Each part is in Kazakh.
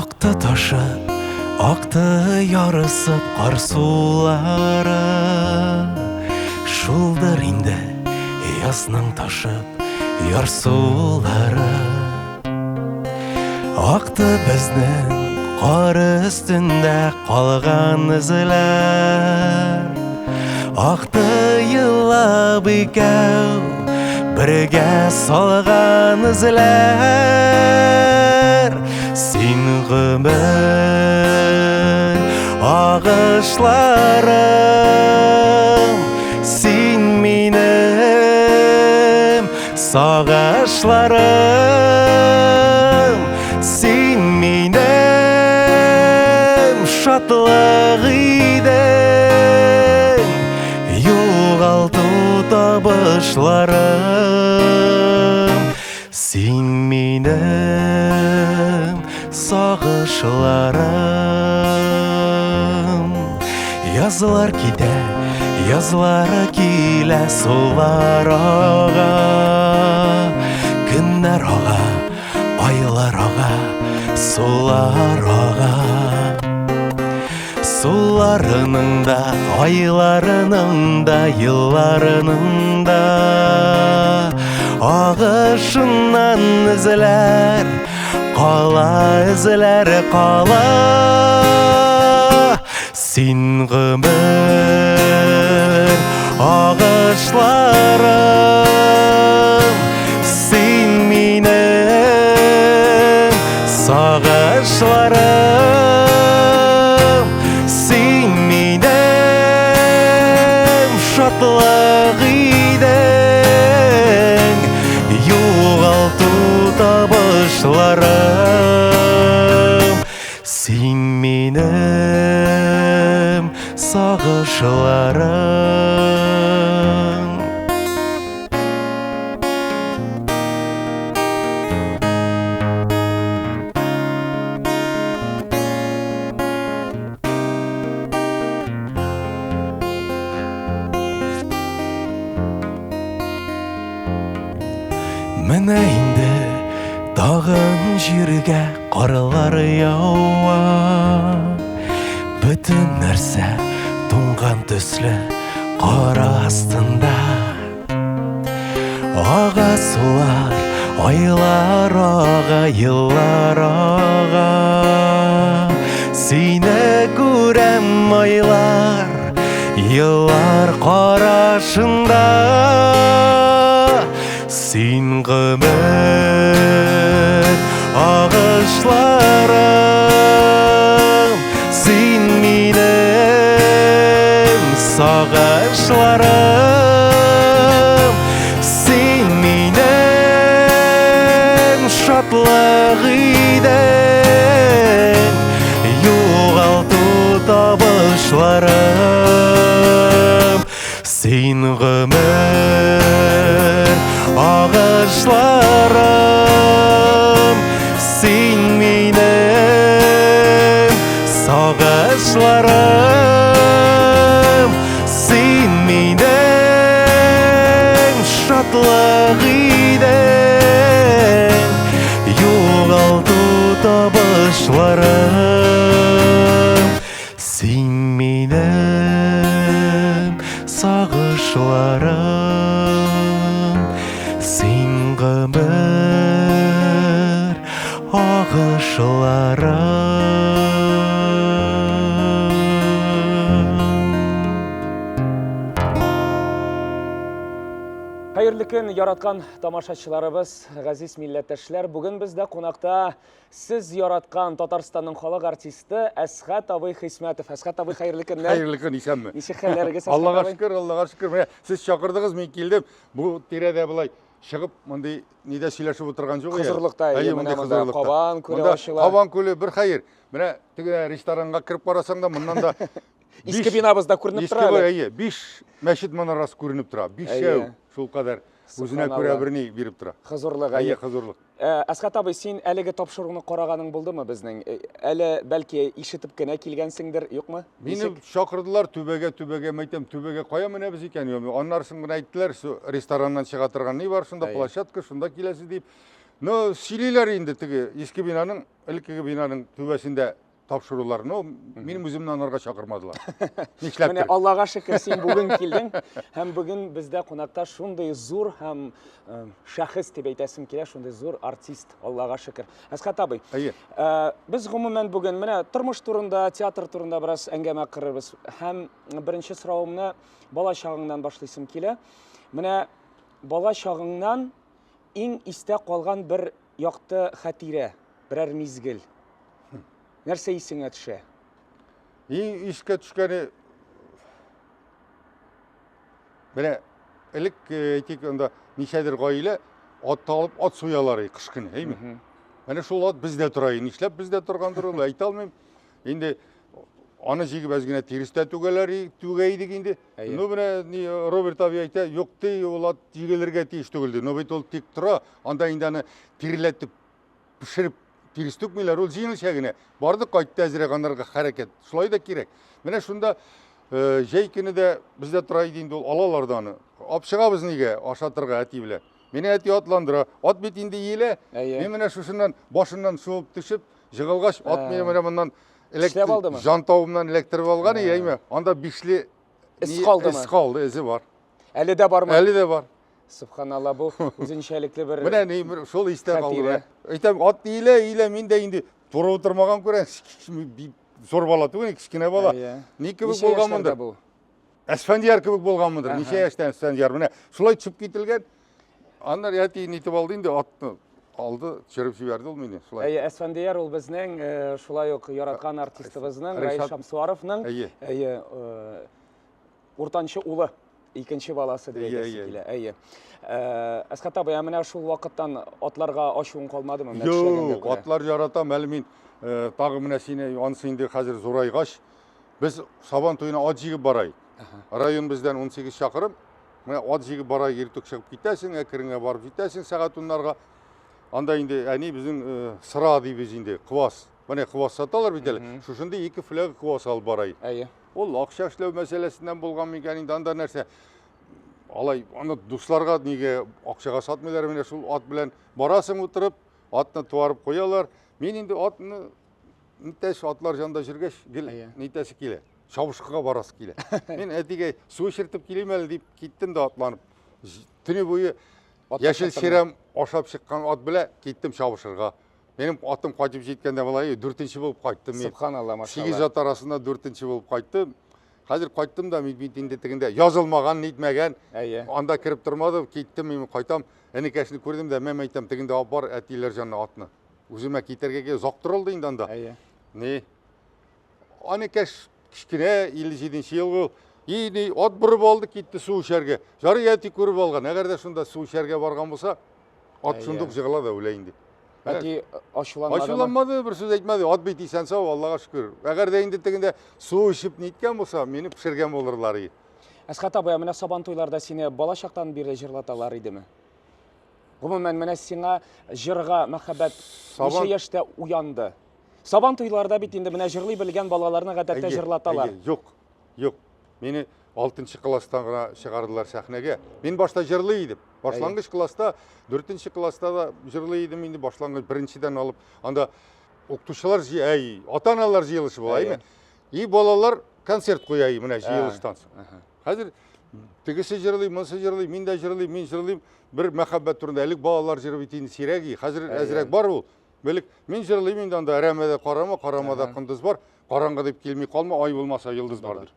Ақты ташып, ақты ярысып қар сулары, шулдыр инде язның ташып яр сулары. Ақты біздің қар үстінде қалған ізлер, ақты йыллап икәү бірге салған ізлер. Син ғүмір ағышларым, син минем сағышларым, син минем шатлық идің, юғалту табышларым, син минем сағышларым. Язлар китә, язлары килә сулар ага, көннәр ага, айлар ага, сулар ага. Суларының да, айларының да, йылларының да ағышынан ізләр қала, ізләр қала. Син ғүмір ағышларым, син минем сағышларым, син минем шатлық идің, юғалту табышларым, син минем сағышларым. Менә инде тагын җиргә карлар яуа, бүтән нәрсә туңган төсле кар астында. Ага сулар, айлар ага, йыллар ага, сине күрәм айлар, йыллар карашында. Син ғүмір ағышларым, син минем сағышларым, син минем шатлық идің, юғалту табышларым, син ғүмір ағышларым, син минем сағышларым, син минем шатлық идің, юғалту табышларым, син минем сағышларым, син ғүмір ағышларым. Қайырлы күн, яратқан тамашачыларыбыз, ғазиз милләттәшләр. Бүген бездә қонақта сіз яратқан Татарстанның халық артисты Әсхат абый Хисмәтов. Әсхат абый, қайырлы күн. Қайырлы күн, исәнме? Ничек хәлләрегез? Аллаға шүкір, Аллаға шүкір. Менә сіз шақырдыңыз, мен келдім. Бұл тирәдә былай шығып, мындай неде сөйләшеп отырған жоқ. Қызырлықта, менә монда Қабан көле ашылар. Қабан көле бір қайыр. Менә теге ресторанға кіріп барасаң да, мыннан да Иске бинабызда күренеп тора. Иске, 5 мәчет манарасы күренеп тора. 5 шул кадәр. Үзенә күрә берни биреп тора. Хозурлык, хозурлык. Әсхат абый, син әлеге тапшыруны караганың булдымы безнең? Әле бәлки ишетеп кенә килгәнсеңдер, юкмы? Мине шакырдылар түбәгә, мәйтәм, түбәгә кая менә без икән. Аннары соң гына әйттеләр, рестораннан чыга торган ни бар, шунда площадка, шунда киләсе дип. Но сөйлейлер енді тіге ескі бинаның, ілкігі бинаның төбесінде тапшырулар. Но менің өзімнен арға шақырмадылар. Міне Аллаға шүкір сен бүгін келдің. Һәм бүгін бізде қонақта шундай зур һәм шәхес деп әйтәсем килә, шундай зур артист. Аллаға шүкір. Әсхат абый, біз ғөмүмән бүгін менә тормыш турында, театр турында біраз әңгәмә кырырбыз. Һәм беренче сорауымны бала чагыңнан башлыйсым килә. Менә бала чагыңнан иң истә калган бер якты хәтирә, берәр мизгел. Нәрсә исеңә төшә? Ең еске түшкәне міне ілік әйтек онда нешәдір ғайлы ат алып ат соялары қышқыны, әйме? Міне шол ат бізде тұрайын, ішлеп бізде тұрғандыр ол, айта алмайым. Енді аны жегіп әзгіне терісті түгейді кенде. Но міне Роберт аби айта, жоқ дей, ол ат жегелерге тейіш түгілді. Но бет ол тек тұра, анда енданы терілетіп, пішіріп, терістік мейлер, ол жеңіл шәгіне. Барды қайтты әзірек анарға қарекет. Шылай да керек. Міне шында жайкені де бізде тұрай дейінді ол алаларданы. Апшыға біз неге ашатырға әти біле. Мені әти атландыра. Ат бетінде еле. Мен міне шушынан башынан суып түшіп, жығылғаш, ат мені мұнан жантауымнан электіріп алған, ейме. Анда бишлі іс қалды, ізі бар. Әлі де бар ма? Әлі де бар. Субханалла, бұл өзіншәліклі бір міне шол істе қалды. Айтам, ат еле, мен де енді тұра отырмаған көрен, зор бала түген, кішкене бала. Не кебік болған мұндыр? Әсфәндияр кебік болған мұндыр? Неше яштан әсфәндияр? Міне шолай түсіп кетілген. Андар әтейін етіп алды, енді атты алды, жүріп жіберді ол мені. Әсфәндияр ол біздің шолай оқ яратқан артистіміздің, Раис Шамсуаровның ортаншы ұлы. Икенче баласы деп әйтәсе. Әсхат абый, менә шул вакыттан атларга ачуың калмадымы? Юк, атлар яратам, әле мин тагы менә сине анысы инде хәзер зурайгач, без Сабан туена ат җигеп барай. Район бездән 18 чакрым. Менә ат җигеп барай, иртүк чыгып китәсең, әкренге барып җитәсең сәгать уннарга. Анда инде әни безнең сыра дибез инде, квас. Менә квас саталар бит әле. Шушында 2 фляг квас алып барай. Ол ақша эшләү мәсьәләсеннән булган микән инде анда нәрсә? Алай, аны дусларга неге акчага сатмыйлар, менә шул ат белән барасың утырып, атны туарып куялар. Мен инде атны нитәш атлар җанда җиргәч, нитәсе килә. Чабышкыга барасы килә. Мен әтигә су эчертеп килим әле дип киттем дә атланып. Төне буе яшел сирәм ашап чыккан ат белән киттем чабышырга. Benim atım kaçıp жеткенде былай 4-нче булып кайттым. Субханалла, машалла. 8 ат арасында 4-нче булып кайттым. Хәзер кайттым да митинде тегендә язылмаган, нитмәгән. Анда кирип тормады, киттем, мен кайтам. Әникәшне күрдем дә, мен әйтәм, тегендә бар әтиләр җанны атны. Үземә китәргә зактырылды инде анда. Не? Әникәш кичкенә 57нче елгы Иди ат бурып алды, китте су эчәргә. Жары әти күреп алган. Әгәр дә шунда су эчәргә барган булса, ат шундук җыгыла да үлә инде. Әти ачуланмады. Ачуланмады, бер сүз әйтмәде. Ат бит исән сау, Аллага шөкер. Әгәр дә инде тегендә су эчеп ниткән булса, мине пешергән булырлар иде. Әсхат абый, менә Сабан туйларда сине бала чактан бирле җырлаталар идеме? Гомумән, менә сиңа җырга мәхәббәт ничә яшьтә уянды? Сабан туйларда бит инде менә җырлый белгән балаларны гадәттә җырлаталар. Юк. Мені 6-нчы класстан гына чыгардылар сәхнәгә. Мин башта җырлый идем. Башлангыч класста, 4-нчы класста да җырлый идем инде, башлангыч беренчедән алып. Анда укытучылар ата-аналар җыелышы була, и балалар концерт куя менә җыелыштан соң. Хәзер тегесе җырлый, монсы җырлый, мин дә җырлыйм, мин җырлыйм. Бер мәхәббәт турында элек балалар җырлый бит инде сирәк. Хәзер әзрәк бар ул. Белек, мин җырлыйм инде анда әрәмәдә карамада кындыз бар. Караңгы дип килми калма, ай булмаса йылдыз бардыр.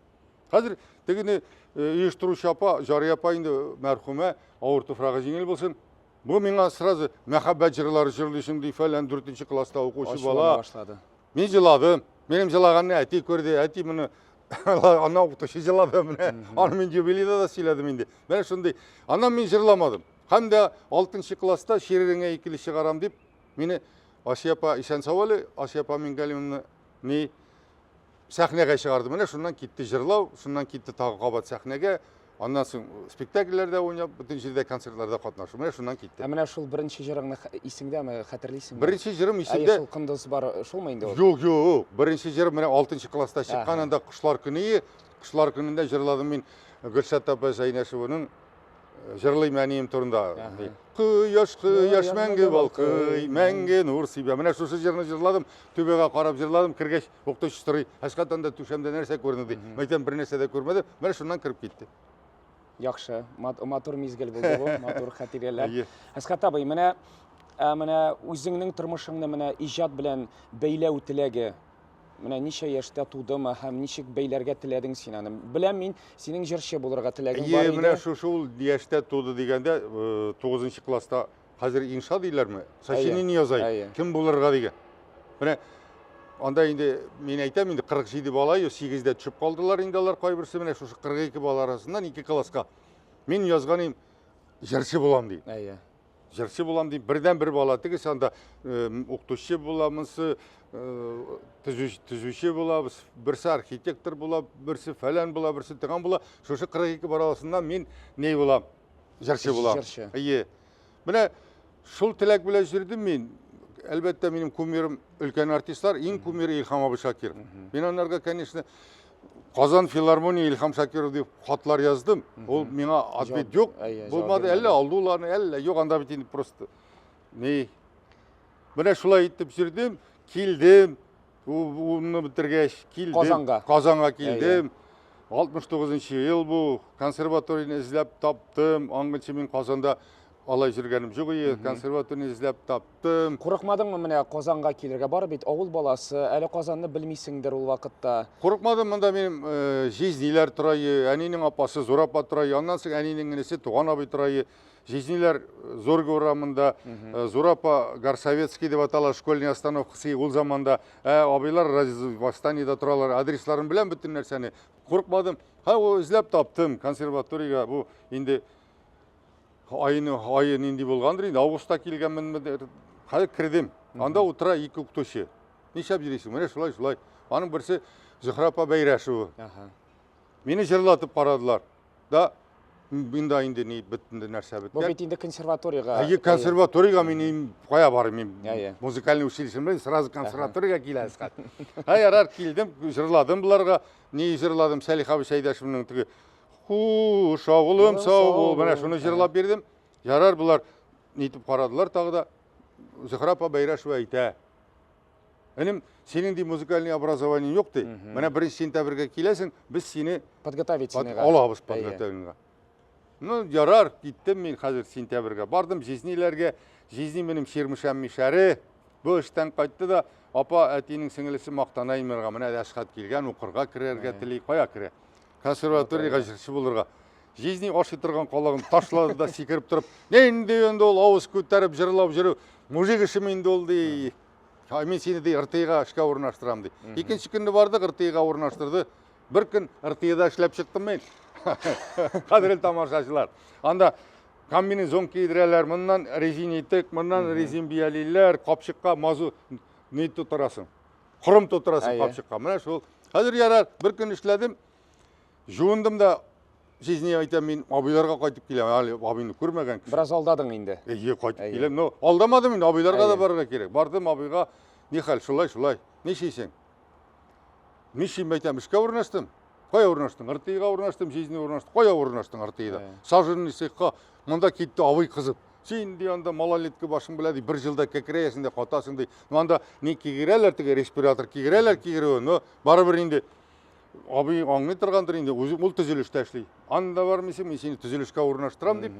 Хәзер тегене оештыручы апа, Жария апа инде мәрхүмә, авыр туфрагы җиңел булсын. Бу миңа сразу мәхәббәт җырлары җырлыйсың ди фәлән 4-нчы класста укучы бала. Мин җырладым. Минем җырлаганны әти күрде, әти моны ана укытучы җырлады менә. Аны мин юбилейда да сөйләдем инде. Менә шундый. Аннан мин җырламадым. Һәм дә 6-нчы класста ширеңә икеле чыгарам дип, мине Асия апа исән савалы, Асия апа Мингалимовна ни сәхнәгә чыгарды. Менә шуннан китте җырлау, шуннан китте тагы кабат сәхнәгә. Аннан соң спектакльләрдә уйнап, бүтән җирдә концертларда катнашу. Менә шуннан китте. Менә шул беренче җырыңны исеңдәме, хәтерлисеңме? Беренче җырым исемдә. Шул кындыз бар, шулмы инде ул? Юк. Беренче җырым менә 6-нчы класста чыккан, анда Кышлар көне, Кышлар көнендә җырладым мин Гөлшат апа Зәйнәшеваның жырлаймын әнем турында. Құяш, құяш мәңгі балқый, мәңгі нұр сыйба. Міне шушы жерні жырладым, төбеге қарап жырладым, кіргеш, оқтош тұрый, ашқатанда түшемде нәрсе көрінді. Мәйтен бір нәрсе де көрмеді, міне шунан кіріп кетті. Яқшы, матур мезгіл болды бұл, матур хатирелер. Асқат абай, міне өзіңнің тұрмышыңны міне ижад білән бейләу тілегі, міне неше яшта тудым, һәм ничек бейләргә теләдең син аны. Беләм мин, синең җырчы булырга теләгең бар иде. Менә шул яшьтә туды дигәндә, 9 класста хәзер инша диләрме? Сочинение язай. Кем булырга дигән. Менә анда инде мин әйтәм инде 47 бала, 8дә төшеп калдылар инде алар кайберсе менә шушы 42 бала арасыннан 2 класска. Мин язганым җырчы булам ди. Җырчы булам ди. Бердән бер бала тегесе анда укытучы буламыз, түзүче булабыз, бірсі архитектор була, бірсі фәлән була, бірсі тыган була. Шушы 42 арасында мен не булам? Җырчы булам. Менә шул теләк белән жүрдем мин. Әлбәттә минем кумирым өлкән артистлар, иң кумиры Илһам абый Шакиров. Мин анарга, конечно, Казан филармония Илһам Шакиров дип хатлар яздым. Ул миңа ответ юк. Булмады, әллә алдыларны, әллә юк, анда бит инде просто. Менә шулай итеп жүрдем. Килдим, уны бітіргеш, килдим, Казанға килдим. 69-нчы ел бу, консерваторияны изләп таптым. Аңгычы мен Казанда алай жүргәнем юк иде, консерваторияны изләп таптым. Курыкмадыңмы менә Казанга килергә? Бар бит авыл баласы, әле Казанны белмисеңдер ул вакытта. Курыкмадым, монда минем жизниләр торайы, әнинең апасы Зур апа торайы, аннан соң әнинең инесе Туган абый торайы. Жизниләр Зорге урамында, Зур апа Горсоветский деп атала школьный остановкасы ул заманда, абыйлар восстаниеда торалар, адресларын белән бөтен нәрсәне. Курыкмадым. Эзләп таптым консерваторияга. Бу инде айы нинди булгандыр, инде августта килгәнмен, хәзер кирдем. Анда утыра 2 укытучы. Нишләп йөрисең? Менә шулай. Аның берсе Зөһрә апа Бәйрәшева. Мине җырлатып карадылар. Да Бинда инде ни бөтенде нәрсә беткән. Бу бит инде консерваторияга. Консерваторияга мин кая бармыйм. Музыкальный училище белән сразу консерваторияга киләсез. Ярар килдем, җырладым буларга. Ни җырладым? Сәлих абый Шәйдәшевнең теге хуш авылым сау бул. Менә шуны җырлап бирдем. Ярар булар нитеп карадылар тагы да. Зөһрә апа Бәйрәшева әйтә. Энем, синең ди музыкальный образование юк ди. Менә 1 сентябрьгә киләсең, без сине подготовительныйга алабыз подготовительныйга. Ярар, киттем мин хәзер сентябрьгә. Бардым жизниләргә, жизни минем Ширмишәм Мишәре. Бу эштән кайтты да, апа әтинең сеңлесе Мактана Имерга менә Әшхат килгән, укырга керергә тели, кая керә? Консерваторияга җырчы булырга. Жизни ашый торган калагын ташлады да сикереп торып, "Нинди инде ул авыз күтәреп җырлап йөрү, мужик эшеме инде ул" ди. Мин сине ди РТга эшкә урнаштырам ди. Икенче көнне бардык, РТга урнаштырды. Бер көн РТда эшләп чыктым мин. Кадерле тамашачылар. Анда комбинезон кидерәләр, моннан резин итек, моннан резин биялиләр, капчыкка мазу ни тутырасың. Кырым тутырасың капчыкка. Менә шул. Хәзер ярар, бер көн эшләдем. Жуындым да жизни әйтәм мин абыйларга кайтып киләм. Абыйны күрмәгән кеше. Бераз алдадың инде. Кайтып киләм. Но алдамадым инде, абыйларга да барырга кирәк. Бардым абыйга, ни хәл, шулай. Нишисең? Нишим әйтәм, эшкә урнаштым. Кая урнаштың? РТга урнаштым, жизни урнаштым. Кая урнаштың РТда? Сажырны сыйкка, монда китте абый кызып. Син ди анда малолетка башың белән ди, 1 елда кекрәясың да катасың ди. Монда ни кигерәләр, теге респиратор кигерәләр, но барыбер инде абый аңлый торгандыр инде, үзе ул төзелештә эшли. Анда бармыйсың, мин сине төзелешкә урнаштырам дип.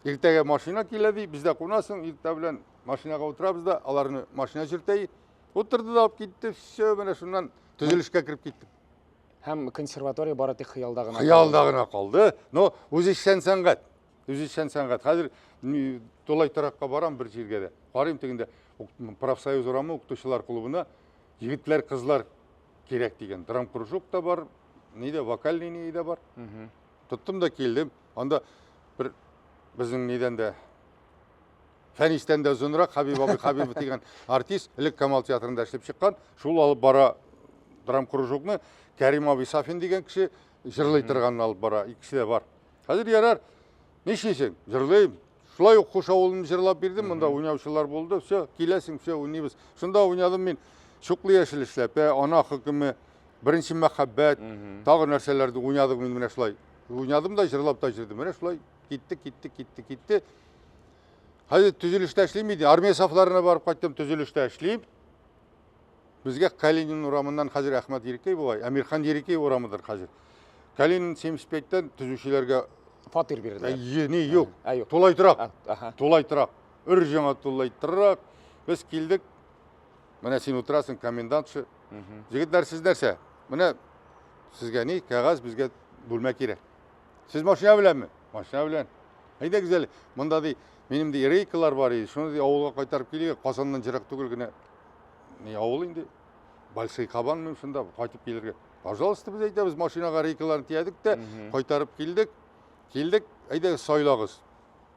Иртәгә машина килә ди, бездә кунасың, иртә белән машинага утырабыз да, аларны машина җөртәй. Утырды да алып китте, все, менә шуннан төзелешкә кирип киттем. Һәм консерватория бары тик хыялда гына. Хыялда гына калды. Но үзешчән сәнгать. Хәзер Тулай таракка барам бер җиргә дә. Карыйм тегендә профсоюз урамы укытучылар клубына егетләр, кызлар кирәк дигән. Драм кружок та бар, нидә вокальный нидә бар. Тоттым да килдем. Анда бер безнең нидән дә Фәнистән дә озынрак Хабиб дигән артист элек Камал театрында эшләп чыккан. Шул алып бара драм кружокны Кәрим абый Сафин дигән кеше җырлый торган алып бара. Икесе дә бар. Хәзер ярар. Нишлисең? Җырлыйм. Шулай ук Хуш авылын җырлап бирдем. Монда уйнаучылар булды. Все, киләсең, все уйныйбыз. Шунда уйнадым мин. Шуклы яшел эшләп, ана хөкеме, беренче мәхәббәт, тагы нәрсәләрне уйнадым мин менә шулай. Уйнадым да җырлап та җырдым. Менә шулай кетті. Қазір түзіліште ішлеймін дейді. Армия сафларына барып қайттым, түзіліште ішлеймін. Бізге Калинин урамынан қазір Ахмат Ерекей болай, Амирхан Ерекей урамыдыр қазір. Калинин 75-тен түзушілерге фатир берді. Не, жоқ, толайтырақ. Үр жаңа толайтырақ. Біз келдік, міне сен отырасың, комендантшы. Жігіттер, сіз нәрсе? Міне сізге не, қағаз бізге бөлме керек. Сіз машина білем ме? Машина білем. Айда güzel. Мұнда дей, менімде рейкалар бар еді. Шуны ауылға қайтарып келеге, Қасаннан жырақ түгілгіне. Не ауыл енді? Большой қабан мен шында қайтып келерге. Пожалуйста, біз айтамыз, машинаға рейкаларын тиядік те, қайтарып келдік, айда сойлағыз.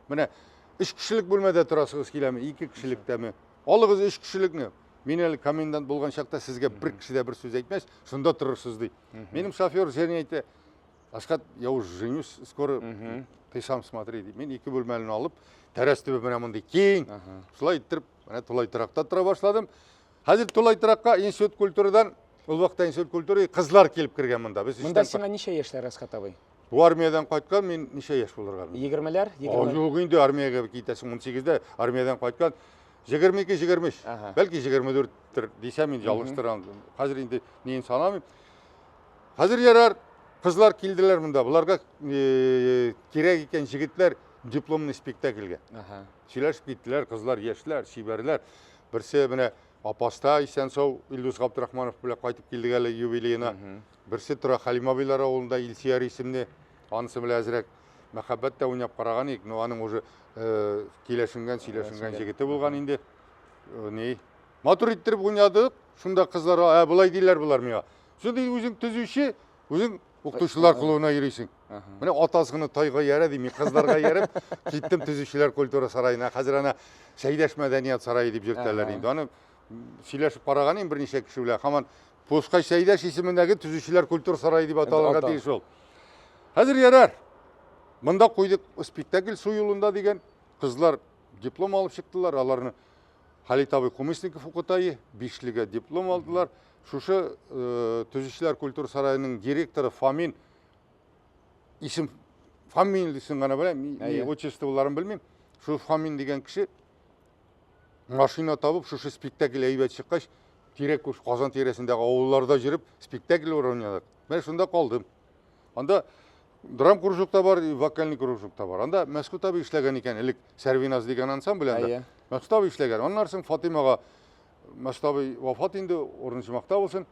Міне, 3 кішілік бөлмеде тұрасыңыз келемі, 2 кішіліктемі. Олығыз 3 кішілікні. Мен әлі комендант болған шақта сізге бір кішіде бір сөз айтмас, сонда тұрырсыз дейді. Менің шофер және айтты, Ашқат, я уже женюсь, скоро ты сам смотри дейді. Мен 2 бөлмеліні алып, тәрәсті бөлмені мұндай кең, солай иттіріп, Толайтырақта тұра башладым. Қазір Толайтыраққа институт культурадан, ол уақытта институт культуры қызлар келіп кірген мұнда. Мұнда сеңа неше яшьләр, Асқат абай? Бұл армиядан қайтқан, мен неше яш болырға? 20-лер? Жоқ, енді армияға кетесің 18-де, армиядан қайтқан 22-23, бәлкі 24-тір десем, мен жалғыстырам. Қазір енді нейін санамын. Қазір ярар қызлар келділер мұнда. Бұларға керек екен жігітлер дипломный спектакльге. Сөйлесіп кеттілер, қызлар, ешлер, шиберлер. Бірсе міне Апаста Исенсау Илдус Ғабдырахманов біле қайтып келдік әлі юбилейына. Бірсе тұра Халимабилар ауылында Илсияр есіміне анысы біле әзірек мәхаббәтті ойнап қараған ек. Аның уже сөйлесінген жігіті болған енді. Матур иттіріп ойнадық. Шында қызлар, бұлай дейлер бұлар меға. Сонда өзің түзуші, өзің оқытушылар қылуына ерейсің. Міне атасығыны тайға ері деймін, қыздарға еріп, кеттім түзушілер культура сарайына. Қазір ана Сәйдәш мәдәниет сарайы деп жүрттәлер енді. Аны сөйлесіп қараған ең бірнеше кіші біле. Қаман Посқай Сәйдәш есіміндегі түзушілер культура сарайы деп аталарға дейш ол. Қазір ерер. Мұнда қойдық спектакль Суюлында деген қызлар диплом алып шықтылар. Аларыны Халитабы Комысников оқытайы, бешлігі диплом алдылар. Шушы түзушілер культура сарайының директоры Фамин, исім Фамин дейсің ғана білем, отчество оларын білмейм. Шу Фамин деген кіші машина табып, шушы спектакль әйбет шыққаш, терек Қазан тересіндегі ауылларда жүріп, спектакль ойнадық. Мен шында қалдым. Анда драм кружокта бар, вокальный кружокта бар. Анда Мәскеу табы ішлеген екен, әлік Сәрвиназ деген ансамбль анда. Мәскеу табы ішлеген. Оның арсын Фатимаға Мәстабы вафат енді орыншы мақта болсын.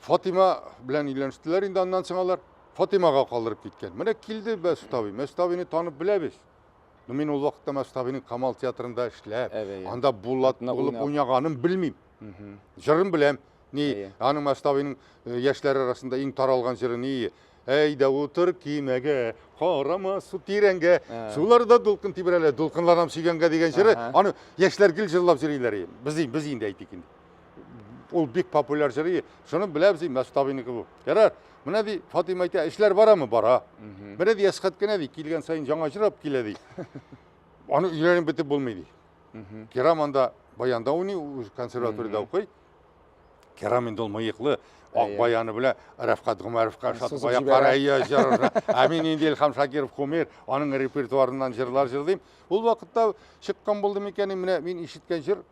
Фатима білән үйленістілер енді аннан сыңалар. Фатимаға қалдырып кеткен. Міне келді Мәстабы. Мәстабыны танып біләбіз. Мен ол уақытта Мәстабының Қамал театрында ішләп, анда бұлат болып ойнағанын білмейм. Жырын біләм. Аның Мәстабының яшьләр арасында ең таралған жыры не? Әйда отыр кемеге, қарама су тиренге, суларда дұлқын тибірәлі, дұлқынларам сүйгенге деген жыры, аны яшьләр гіл жырлап жырейлер. Біз енді әйтекен. Ол бек популяр жыры, шыны біләбіз, Мәстабынікі бұл. Ярар, мұна дей, Фатима айта, ішлер бара ма? Бара. Міне дей, Асқат кәне дей, келген сайын жаңа жырап келе дей. Аны үйленіп бітіп болмайды. Керам анда баянда ойны, консерваторияда оқой. Керам енді ол миықлы. Ақ баяны біле, Рафқат Ғымаровқа Шатыбая қарайы жыры, Әмин енді Елхам Шакиров Комер, аның репертуарынан жырлар жырдейм. Ол вақытта шыққан болды мекені, мен ешіткен жыр,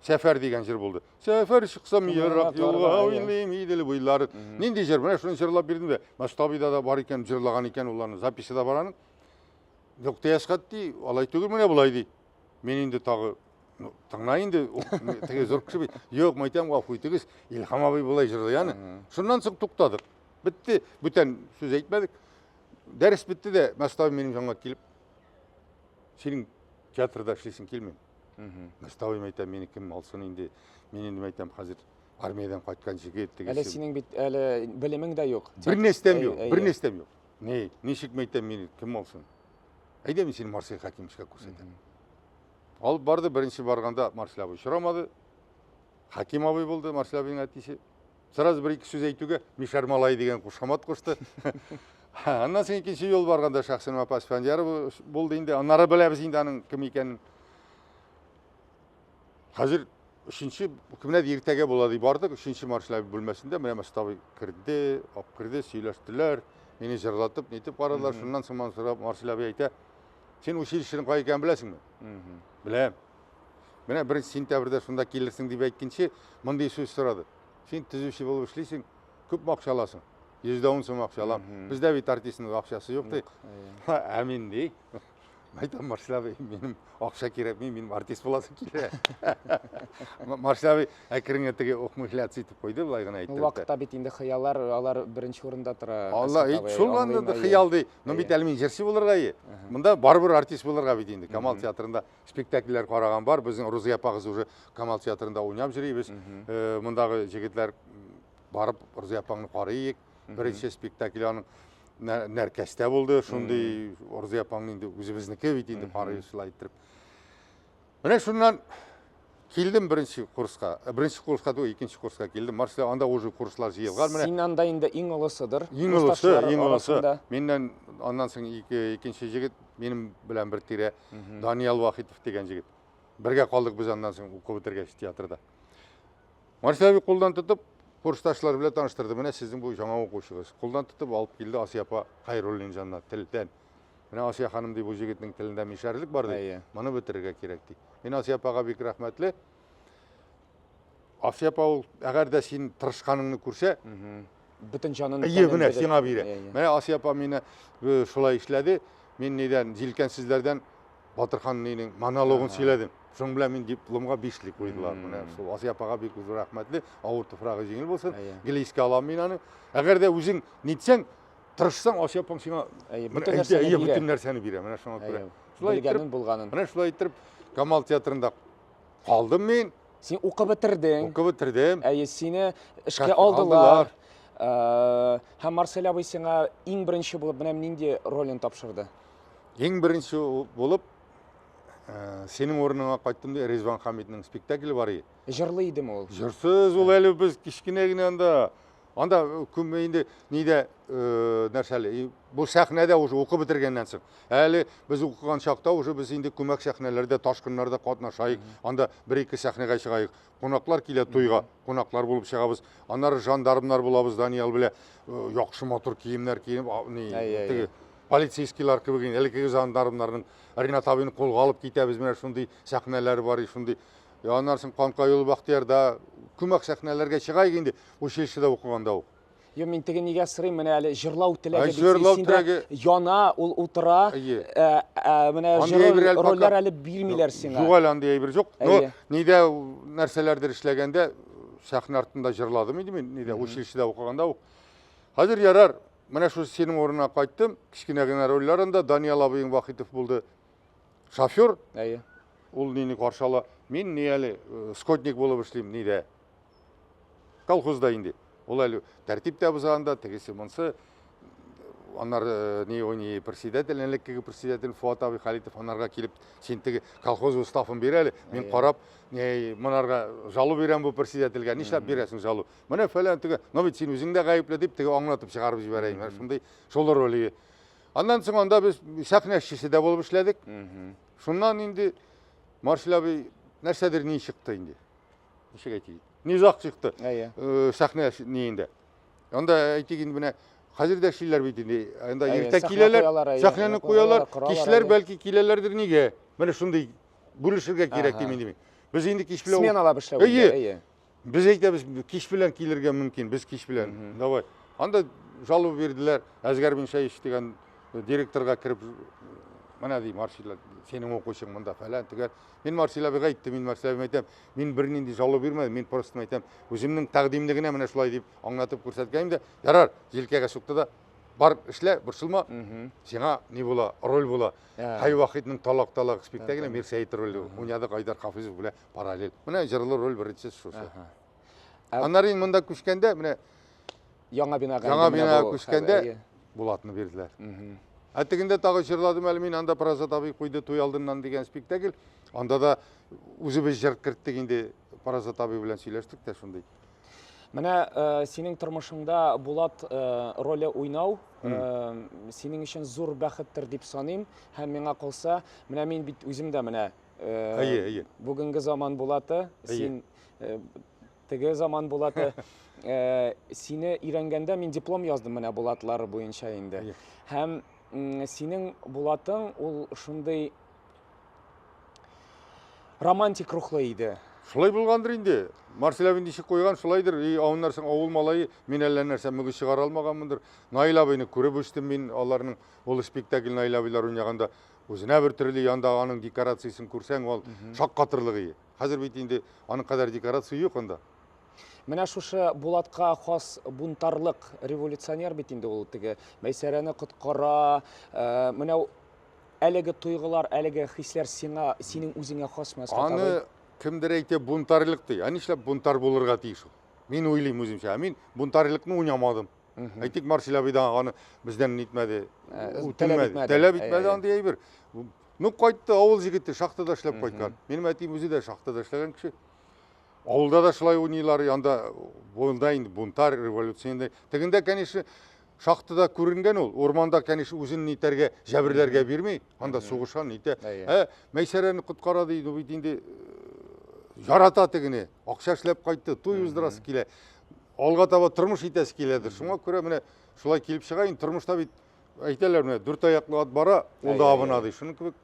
Сәфәр деген жыр болды. Сәфәр шықсам ерақ елға ойнайым, еділі бұйлары. Нендей жыр, міне шын жырлап бердім де, Мәстабыда да бар екен, жырлаған екен, оларының записі да бараның. Жоқ, Асқат дей, алай түгіл міне бұлай дей. Мен енді тағы таңнайынды теге зор кіші бей. Жоқ, мәйтем ғафу етігіз, Илхам абай болай жырды яны. Шыннан соң тұқтадық. Бітті, бүтен сөз айтмадық. Дәріс бітті де, Мәстабы менің жаңа келіп, сенің театрда ішлесін келмен. Мәстабы мәйтем, мені кім алсын енді, мен енді мәйтем қазір армиядан қайтқан жігет. Әлі сенің білімің де жоқ. Бір нестем жоқ. Нешік мәйтем, мені кім алсын? Әйде мен сені Марсей Хакимовичқа көрсетем. Алып барды, бірінші барғанда Марсел абай ұшырамады. Хаким абай болды, Марсел абайның әтесі. Сразу бір-екі сөз айтуға Мишар Малай деген құшамат қошты. Аннан соң екінші жол барғанда Шахсын Апасов әндері болды енді. Анары біләбіз енді аның кім екенін. Қазір үшінші кімнәд ертеге болады бардық. Үшінші Марсел абай бөлмесінде міне Мәстабы кірді, сөйлестілер. мені жырлатып, нетіп қарадылар, шыннан сыман сұрап, Марсель абай айта, сен училищенің қай екенін білесің бе? Білем. Міне 1 сентябрьда сонда келерсің деп айткенше, мындай сөз сұрады. Сен түзуші болып ішлейсің, көп ақша аласың. 100 сом ақша алам. Бізде бит артистің ақшасы жоқ дей. Әмин дей. Айтам, Марсель абай, менің ақша керек, менің артист боласың келе. Марсель абай әкіріңе теге оқымықлят сөйтіп қойды, былай ғана айтты. Бұл вақытта бит инде хыялар, алар бірінші орында тұра. Алла, сол анда хыял дей. Но бит әлмен жерсі болырға е. Мында барбір артист болырға бит инде. Камал театрында спектакльлер қараған бар. Біздің Розия апа қызы уже Камал театрында ойнап жүрейбіз. Мұндағы жігітлер барып Розия апаңны қарайық. Бірінші спектакль аның нәркәстә болды, шундай Розия апаңның өзі біздікі бит инде қарай солай айттырып. Міне шуннан келдім бірінші курсқа да екінші курсқа келдім. Марсель анда уже курслар жиылған. Сен анда енді ең ұлысыдыр. Ең ұлысы. Менен андан соң екінші жігіт менің білән бір тире Даниял Вахитов деген жігіт. Бірге қалдық біз андан соң оқу бітіргеш театрда. Марсель абай қолдан тұтып курсташылар біле таныштырды. Міне сіздің бұл жаңа оқушыңыз. Қолдан тұтып алып келді Асия апа Қайроллин жанына тілден. Міне Асия ханым дей бұл жігітінің тілінде мешәрілік бар дей. Мұны бітірге керек дей. Мен Асия апаға бек рахметлі. Асия апа ол әгәр дә сен тырышқаныңны көрсе, бүтін жанын міне сеңа бере. Міне Асия апа мені шулай ішледі. Мен неден желкенсіздерден Батырхан ненің монологын сөйледім. Соң білән мен дипломға 5-лік қойдылар. Асия апаға бек өзі рахметлі, ауыр тұфрағы жеңіл болсын. Гелейске алам мен аны. Әгер де өзің нетсең, тырышсаң, Асия апаң сеңа бүтін нәрсені бере. Білгенін болғанын. Міне шылай иттіріп, Камал театрында қалдым мен. Сен оқы бітірдің. Оқы бітірдім. Сені ішке алдылар. Һәм Марсель абай сеңа ең бірінші болып, мінем ненде ролін тапшырды? Ең бірінші болып, сенің орныңа қайттым да Резван Хамидның спектаклі бар еді. Жырлы еді ме ол? Жырсыз ол әлі біз кішкенегіне анда көмейінде неде нәрсәлі. Бұл сәхнәде уже оқы бітіргеннен соң. Әлі біз оқыған шақта уже біз енді көмек сәхнелерде, ташқынларда қатнашайық. Анда 1-2 сәхнеге шығайық. Қонақлар келеді тойға, қонақлар болып шығабыз. Анар жандармдар болабыз, Даниял біле, яқшы мотор киімдер киініп, полицейскийлар кебеген әлкеге жандармларның Ринат абайны қолға алып кетеміз. Міне шундай сәхнелері бар, шундай. Анарсын Қанқайұлы Бақтиярда көмек сәхнелерге шығайық енді училищеде оқығанда ол. Мен теген неге сұрайым, міне әлі жырлау тілегі яна, ол ұтыра, міне роллар әлі бермейлер сеңа. Жоқ әлі андай бір жоқ. Но неде нәрселердер ішлегенде сәхне артында жырладым еді мен, неде училищеде оқығанда ол. Қазір ярар, міне шу сенің орнына қайттым, кішкенеген ролларында Даниял абайың Вахитов болды шофер. Ол нені қаршалы, мен не әлі скотник болып ішлеймін, неде колхозда енді. Ол әлі тәртіпте бұзағында, тегесі мұнсы, onlar ne председатель, әліккегі председатель Фуат абай Халитов анарға келіп, сен теге колхоз ұстафын берәлі, мен қарап, мұнарға жалу берем бұл председательге, нешләп бересің жалу? Міне фәлән теге, но бит сен өзің де ғайыплы деп, теге аңлатып шығарып жіберейін, шындай шолар рөлі. Андан соң анда біз сәхнәшісі де болып ішләдік. Шуннан енді Марсель абай нәрседер не шықты енді? Нешек айтайын? Не ұзақ шықты сәхне нейінде. Онда айтайын бұны қазір де шилер бейтінде. Онда ерте келелер, сәхнені қоялар, кешілер бәлкі келелердір неге? Міне шындай бөлішірге керек демейді. Біз енді кеш білен... Сменала бішлі. Біз айтамыз, кеш білен келерге мүмкін, біз кеш білен. Давай. Анда жалу берділер, Әзгәрбен Шайыш деген директорға кіріп, мына дей, Марсель, сенің оқушың мұнда фәлән тігер. Мен Марсель абайға айтты, мен Марсель абайға айтам, мен бірінен де жалу бермеді, мен просто айтам, өзімнің тәқдимдігіне мына шулай деп аңлатып көрсеткенімде, ярар, желкеге шықты да, бар ішле, бұршылма, сеңа не бола, роль бола. Қай уақытның талақ-талақ спектаклі, Мерсейт рөлі, Уняды Қайдар Хафизов біле параллель. Мына жырлы роль бірінші шосы. Анарын мұнда күшкенде, міне, жаңа бина күшкенде болатыны берділер. Әттігінде тағы жырладым әлі мен анда Парасат абай қойды той алдымнан деген спектакль. Анда да өзі біз жырып кіріп дегенде Парасат абай білен сөйлештік те шындай. Міне сенің тұрмышыңда Болат ролі ойнау, сенің үшін зор бәхіттір деп санайым. Һәм меңа қалса, міне мен бит өзімді міне бүгінгі заман Болаты, сен теге заман Болаты. сені үйренгенде мен диплом яздым менә булатлары буенча инде. Һәм синең булатың ул шундый романтик рухлы иде. Шулай булгандыр инде. Марсель абин ишек койган шулайдыр. Ауыл нәрсең авыл малайы, мен әллә нәрсә мөгез чыгара алмаганмындыр. Наил абыйны күреп үстем мин, аларның ул спектакль Наил абыйлар уйнаганда өзенә бер төрле янда аның декорациясын күрсәң, ул шаккатырлыгы. Хәзер бит инде аның кадәр декорация юк анда. Менә шушы Булатка хас бунтарлык, революционер бит инде ул теге Мәйсәрәне коткара, менә әлеге туйгылар, әлеге хисләр синең үзеңә хасмы? Аны кимдер әйтә бунтарлык ди. Нишләп бунтар булырга тиеш ул? Мин уйлыйм үземчә. Мин бунтарлыкны уйнамадым. Әйтик, Марсель абыйдан аны бездән нитмәде. Таләп итмәде анда әйбер. Ну кайтты, авыл җигете шахтада эшләп кайткан. Минем әтием үзе дә шахтада эшләгән кеше. Авылда да шулай уйныйлар, анда булда инде бунтар, революция. Тегендә, конечно, шахтада күренгән ул. Орманда, конечно, үзен нитәргә, җәберләргә бирми. Анда сугышан нитә. Мәйсәрәне коткара диде, бит инде ярата тегене. Акча эшләп кайтты, туй уздырасы килә. Алга таба тормыш итәсе киләдер. Шуңа күрә менә шулай килеп чыга. Тормышта бит әйтәләр менә 4 аяклы ат бара, ул да абына ди. Шуның кебек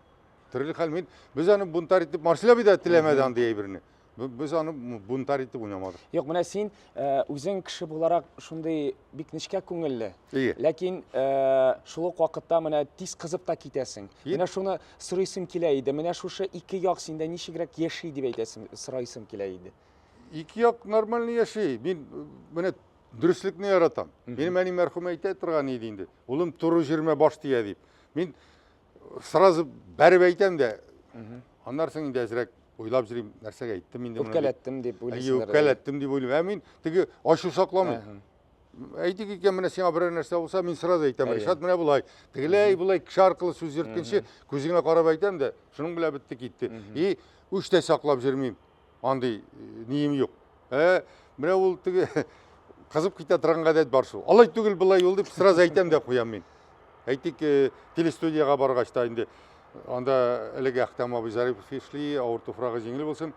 төрле хәл. Мин без аны бунтар итеп Марсель абый да теләмәде анда әйберне. Biz аны бунтар итеп уйнамадык. Юк, менә син үзең кеше буларак шундый бик нечкә күңелле. Ләкин шул ук вакытта менә тиз кызып та китәсең. Менә шуны сорыйсым килә иде. Менә шушы ике як синдә ничегрәк яши дип әйтәсең, сорыйсым килә иде. Ике як нормально яши. Мин менә дөреслекне яратам. Минем әни мәрхүм әйтә торган иде инде. Улым туры җирмә баш тия дип. Мин сразу бәреп әйтәм дә. Аннан соң инде әзрәк уйлап җирим, нәрсәгә әйттем инде. Үпкәләттем дип уйлыйсың. Үпкәләттем дип уйлыйм. Мин теге ачу сакламыйм. Әйтик икән, менә сиңа берәр нәрсә булса, мин сразу әйтәм. Ришат, менә булай. Тегеләй булай кеше аркылы сүз йөрткәнче күзеңә карап әйтәм дә, шуның белән битте китте. И үч тә саклап җирмим. Андый нием юк. Менә ул теге кызып китә торган гадәт бар шул. Алай түгел, булай ул дип сразу әйтәм дә куям мин. Әйтик, телестудияга баргач та инде анда әлеге Әхтәм абый Зарипов эшли, авыр туфрагы җиңел булсын.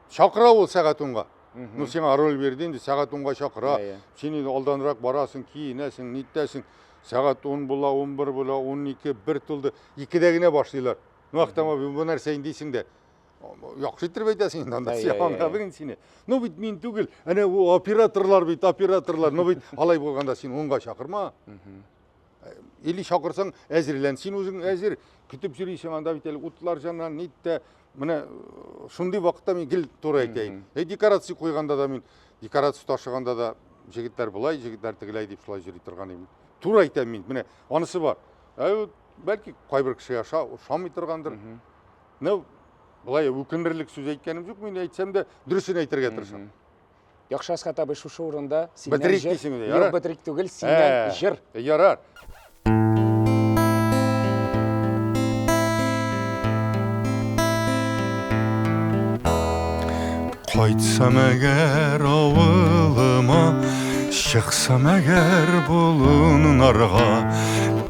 Чакыра ул сәгать 10-га. Ну сиңа роль берди инде, сәгать 10-га чакыра. Син алданрак барасың, киенәсең, ниттәсең. Сәгать 10 була, 11 була, 12, 1 тулды. 2дә генә башлыйлар. Ну Әхтәм абый, бу нәрсә индисең дә. Яхшы итеп әйтәсең инде анда сиңа сине. Ну бит мин түгел, әнә бу операторлар бит, операторлар. Ну бит алай булганда син 10-га чакырма. Или чакырсаң әзерлән, син үзең әзер күтеп йөрисең анда бит әле утлар җаннан нитте. Менә шундый вакытта мин гел туры әйтәйм. Декорация куйганда да мин, декорация ташыганда да җегетләр булай, җегетләр тегеләй дип шулай йөри торган идем. Туры әйтәм мин, менә анысы бар. Бәлки кайбер кеше ошамый торгандыр. Ну, булай үкенерлек сүз әйткәнем юк, мин әйтсәм дә дөресен әйтергә тырышам. Яхшы Әсхат абый, шушы урында синнән җыр. Юк, бетерик түгел, синнән җыр. Ярар. Кайтсам әгәр авылыма, чыксам әгәр болыннарга,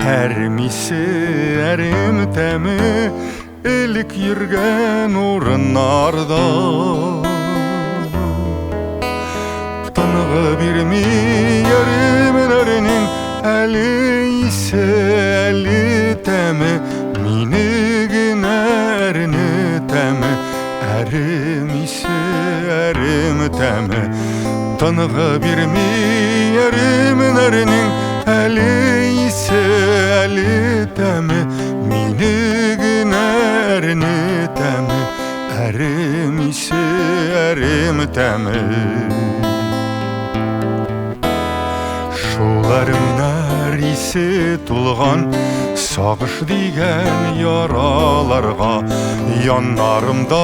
әрмисе әремтәме элек йөргән урыннарда. Тынгы бирми яремнәрнең әле исе, әле тәме, мине генә әрнетәме. Әрімесе, әрімтәме, тынғы бирми әрімнәрнең әлі исе, әлі тәме, мине генә әрнетәме. Әрімесе, әрімтәме. Шул әрімнәр исе тулган сагыш дигән яраларга, яннарымда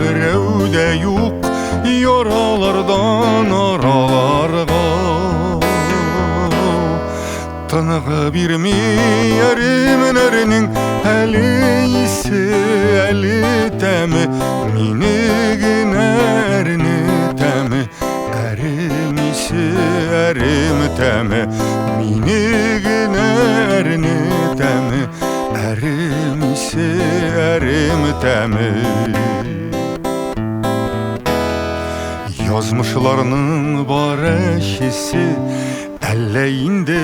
берәү дә юк, яралардан араларга. Тынгы бирми яремнәрнең әле исе, әле тәме, мине генә әрнетәме. Әрімисе, әрімтәме, мине генә әрнетәме. Әрімисе, әрімтәме. Yazmışlarının var eşisi, elleyinde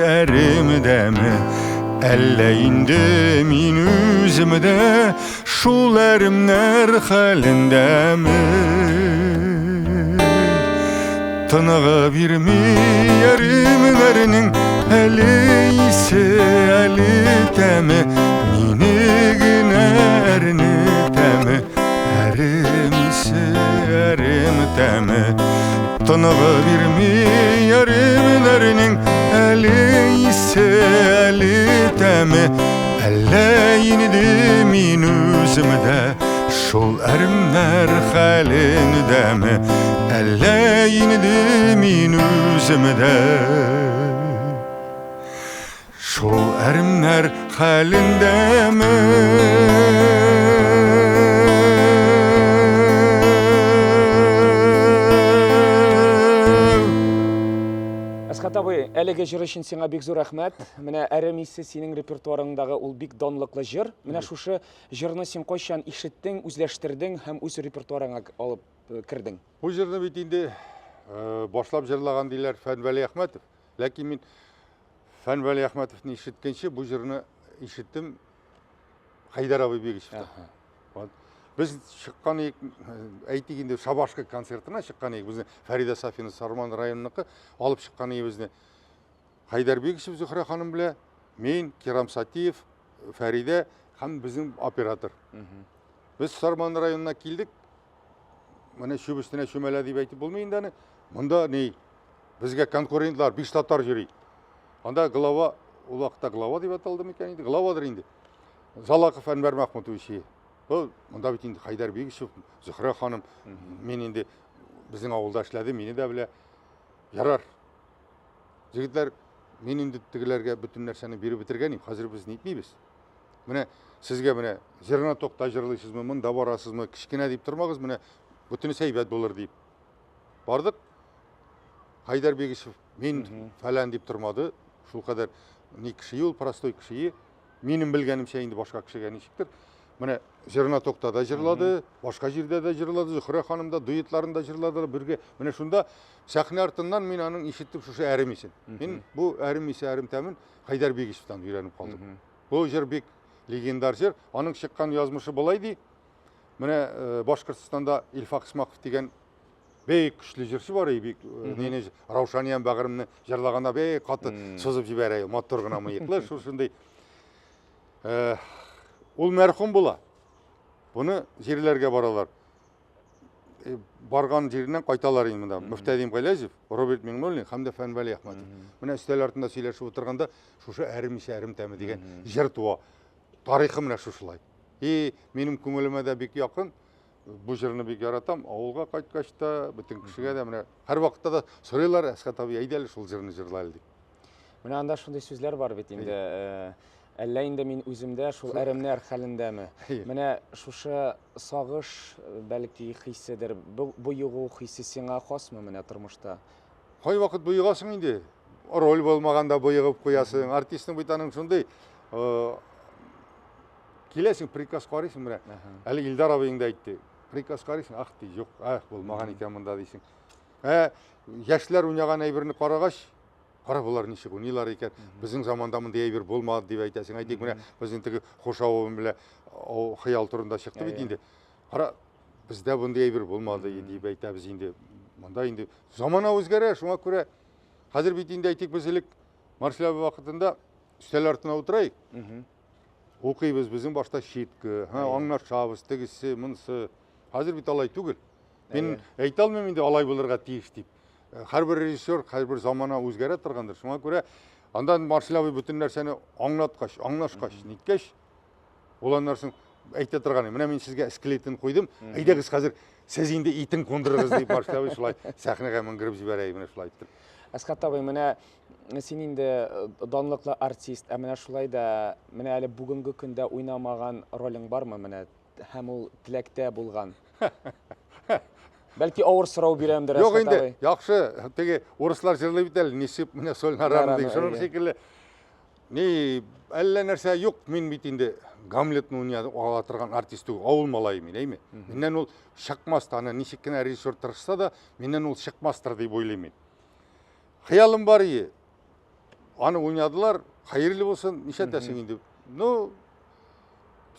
erimdemi, elleyinde min üzümde, şul erimler halindemi. Tanağa birmi erimlerinin eliyse eli temi, minigin erini temi, erimisi erim temi. Tanağa birmi erimlerinin eliyse eli temi, elleyindi min üzümde, şol erimler halinde mi, elleyindi min üzümde, şol erimler halinde mi? Askat abi, әлеге жыр үшін сеңа бек зор рахмет. Менә әремисе синең репертуарыңдагы ул бик данлыклы жыр. Менә шушы жырны син кайчан ишеттең, үзләштердең һәм үз репертуарыңа алып кирдең? Бу жырны бит инде башлап жырлаган диләр Фәнвәли Әхмәтов. Ләкин мин Фәнвәли Әхмәтовны ишеткәнче бу жырны ишеттем Хайдар абый Бегишевтан. Biz шыққан ек, әйтек инде Шабашқы концертына шыққан ек, біздің Фәрида Сафина Сарман районыныкі алып шыққан ек біздің Хайдар Бегишев Зухра ханым біле, мен, Керам Сатиев, Фәрида һәм біздің оператор. Біз Сарман районына келдік, міне шөбістіне шөмәлі деп айтып болмайынданы, мұнда не, бізге конкурентлар, биштаттар жүрей. Анда глава, ол уақытта глава деп аталды мекен енді, главадыр енді. Залақов Әнвәр Махмутович. Мұнда бит енді Хайдар Бегишев, Зухра ханым, мен енді біздің ауылда эшләде, мені де біле, ярар. Жігітлер, мен енді тігілерге бүтін нәрсені беріп бітірген, қазір біз нетмейбіз. Міне, сізге міне, жырына тоқта жырлайсыз мы, мұнда барасыз мы, кішкене deyip тұрмағыз, міне, бүтіні сәйбәт болыр deyip. Бардық, Хайдар Бегишев, мен фәлән deyip тұрмады, шул қадар не кіші ол, простой кіші, менің білгенімше енді башқа кішіге нешіктір. Міне, жырына тоқтада жырлады, башқа жерде де жырлады, Зухра ханым да дуэтларында жырлады, бірге. Міне шунда сәхне артынан мен аның ишеттіп шушы әрімесін. Мен бұл әрімесі әрім тәмін Хайдар Бегишевтан үйреніп қалдым. Бұл жыр бек легендар жыр. Аның шыққан язмышы болай дей. Міне Башқұртстанда Илфақ Исмақов деген бек күшлі жыршы бар. Нені Раушаниян бағырымны жырлағанда бек қатты сызып жібәрей. Моторғына миықлы. Шушындай. Ол мәрхум бола. Бұны жерлерге баралар. Барған жерінен қайталар енді. Мүфтәдим Қайлазев, Роберт Меңнолин, Хамда Фәнвәли Ахматов. Міне үстел артында сөйлесіп отырғанда шушы әрімесе әрім тәмі деген жыр туа. Тарихы міне шушылай. Менің көңіліме де бек яқын. Бұл жырны бек яратам. Ауылға қайтқашта, бүтін кішіге де міне. Әр вақытта да сұрайлар, Асқат абай айдәлі шул жырны жырлайлы деп. Міне анда шундай сөзлер бар бит инде. Әллә инде мин үземдә шул әремнәр хәлендәме. Менә шушы сагыш бәлки хиссидер. Бу югу хиссе сиңа хасмы менә тормышта? Кай вакыт буйгасың инде. Роль булмаганда буйгып куясың. Артистның бит аның шундый киләсең приказ карыйсың менә. Әле Илдар абыйың да әйтте. Приказ карыйсың, ах ди, юк, булмаган икән монда дисең. Яшьләр уйнаган әйберне карагач, қара бұлар нешік ойнайлар екен, біздің заманда мындай әйбер болмады деп айтасың. Айтайық, міне біздің тігі қошауын біле қиял тұрында шықты бейді енді. Қара, бізде бұндай әйбер болмады деп айтабыз енді. Мұнда енді замана өзгәрі, шуңа көре. Қазір бейді енді айтайық, біз елік Маршалабы вақытында үстел артына отырайық. Оқибыз біздің башта шеткі, аңнар шабыз, тігісі, мұнысы. Қазір бейді алай түгіл. Мен айта алмайм енді алай болырға тиіш деп. Әрбір режиссер, әрбір замана өзгәрі тұрғандар. Шуңа көре, андан Маршалабы бүтін нәрсені аңнатқаш, аңнашқаш, неткеш. Олан нәрсін әйте тұрғаны. Мына мен сізге іскелетін қойдым. Айдағыз қазір сіз енді итін қондырығыз деп Маршалабы шулай сәхнеге мінгіріп жібәрәй, міне шулай айтты. Асқат абай, міне сен енді данлыклы артист, міне шулай да, міне әлі бүгінгі күнде ойнамаған ролің бар ма, міне һәм ул тіләктә булган? Бәлки ауыр сұрау беремдір, Асқат абай. Жоқ енді, яқшы, теге орыслар жырлай бит әлі, несіп, міне солын арамын дейік. Шының секілі, әлі нәрсе жоқ, мен бит енді Гамлетны уйнады ала тұрған артисті ауыл малайы мен, әйме. Менен ол шықмасты, ана нешік кіна режиссер тырышса да, менен ол шықмастыр деп ойлаймын. Қиялым бар ие. Аны ойнадылар, қайырлы болсын, неше тәсің енді. Ну,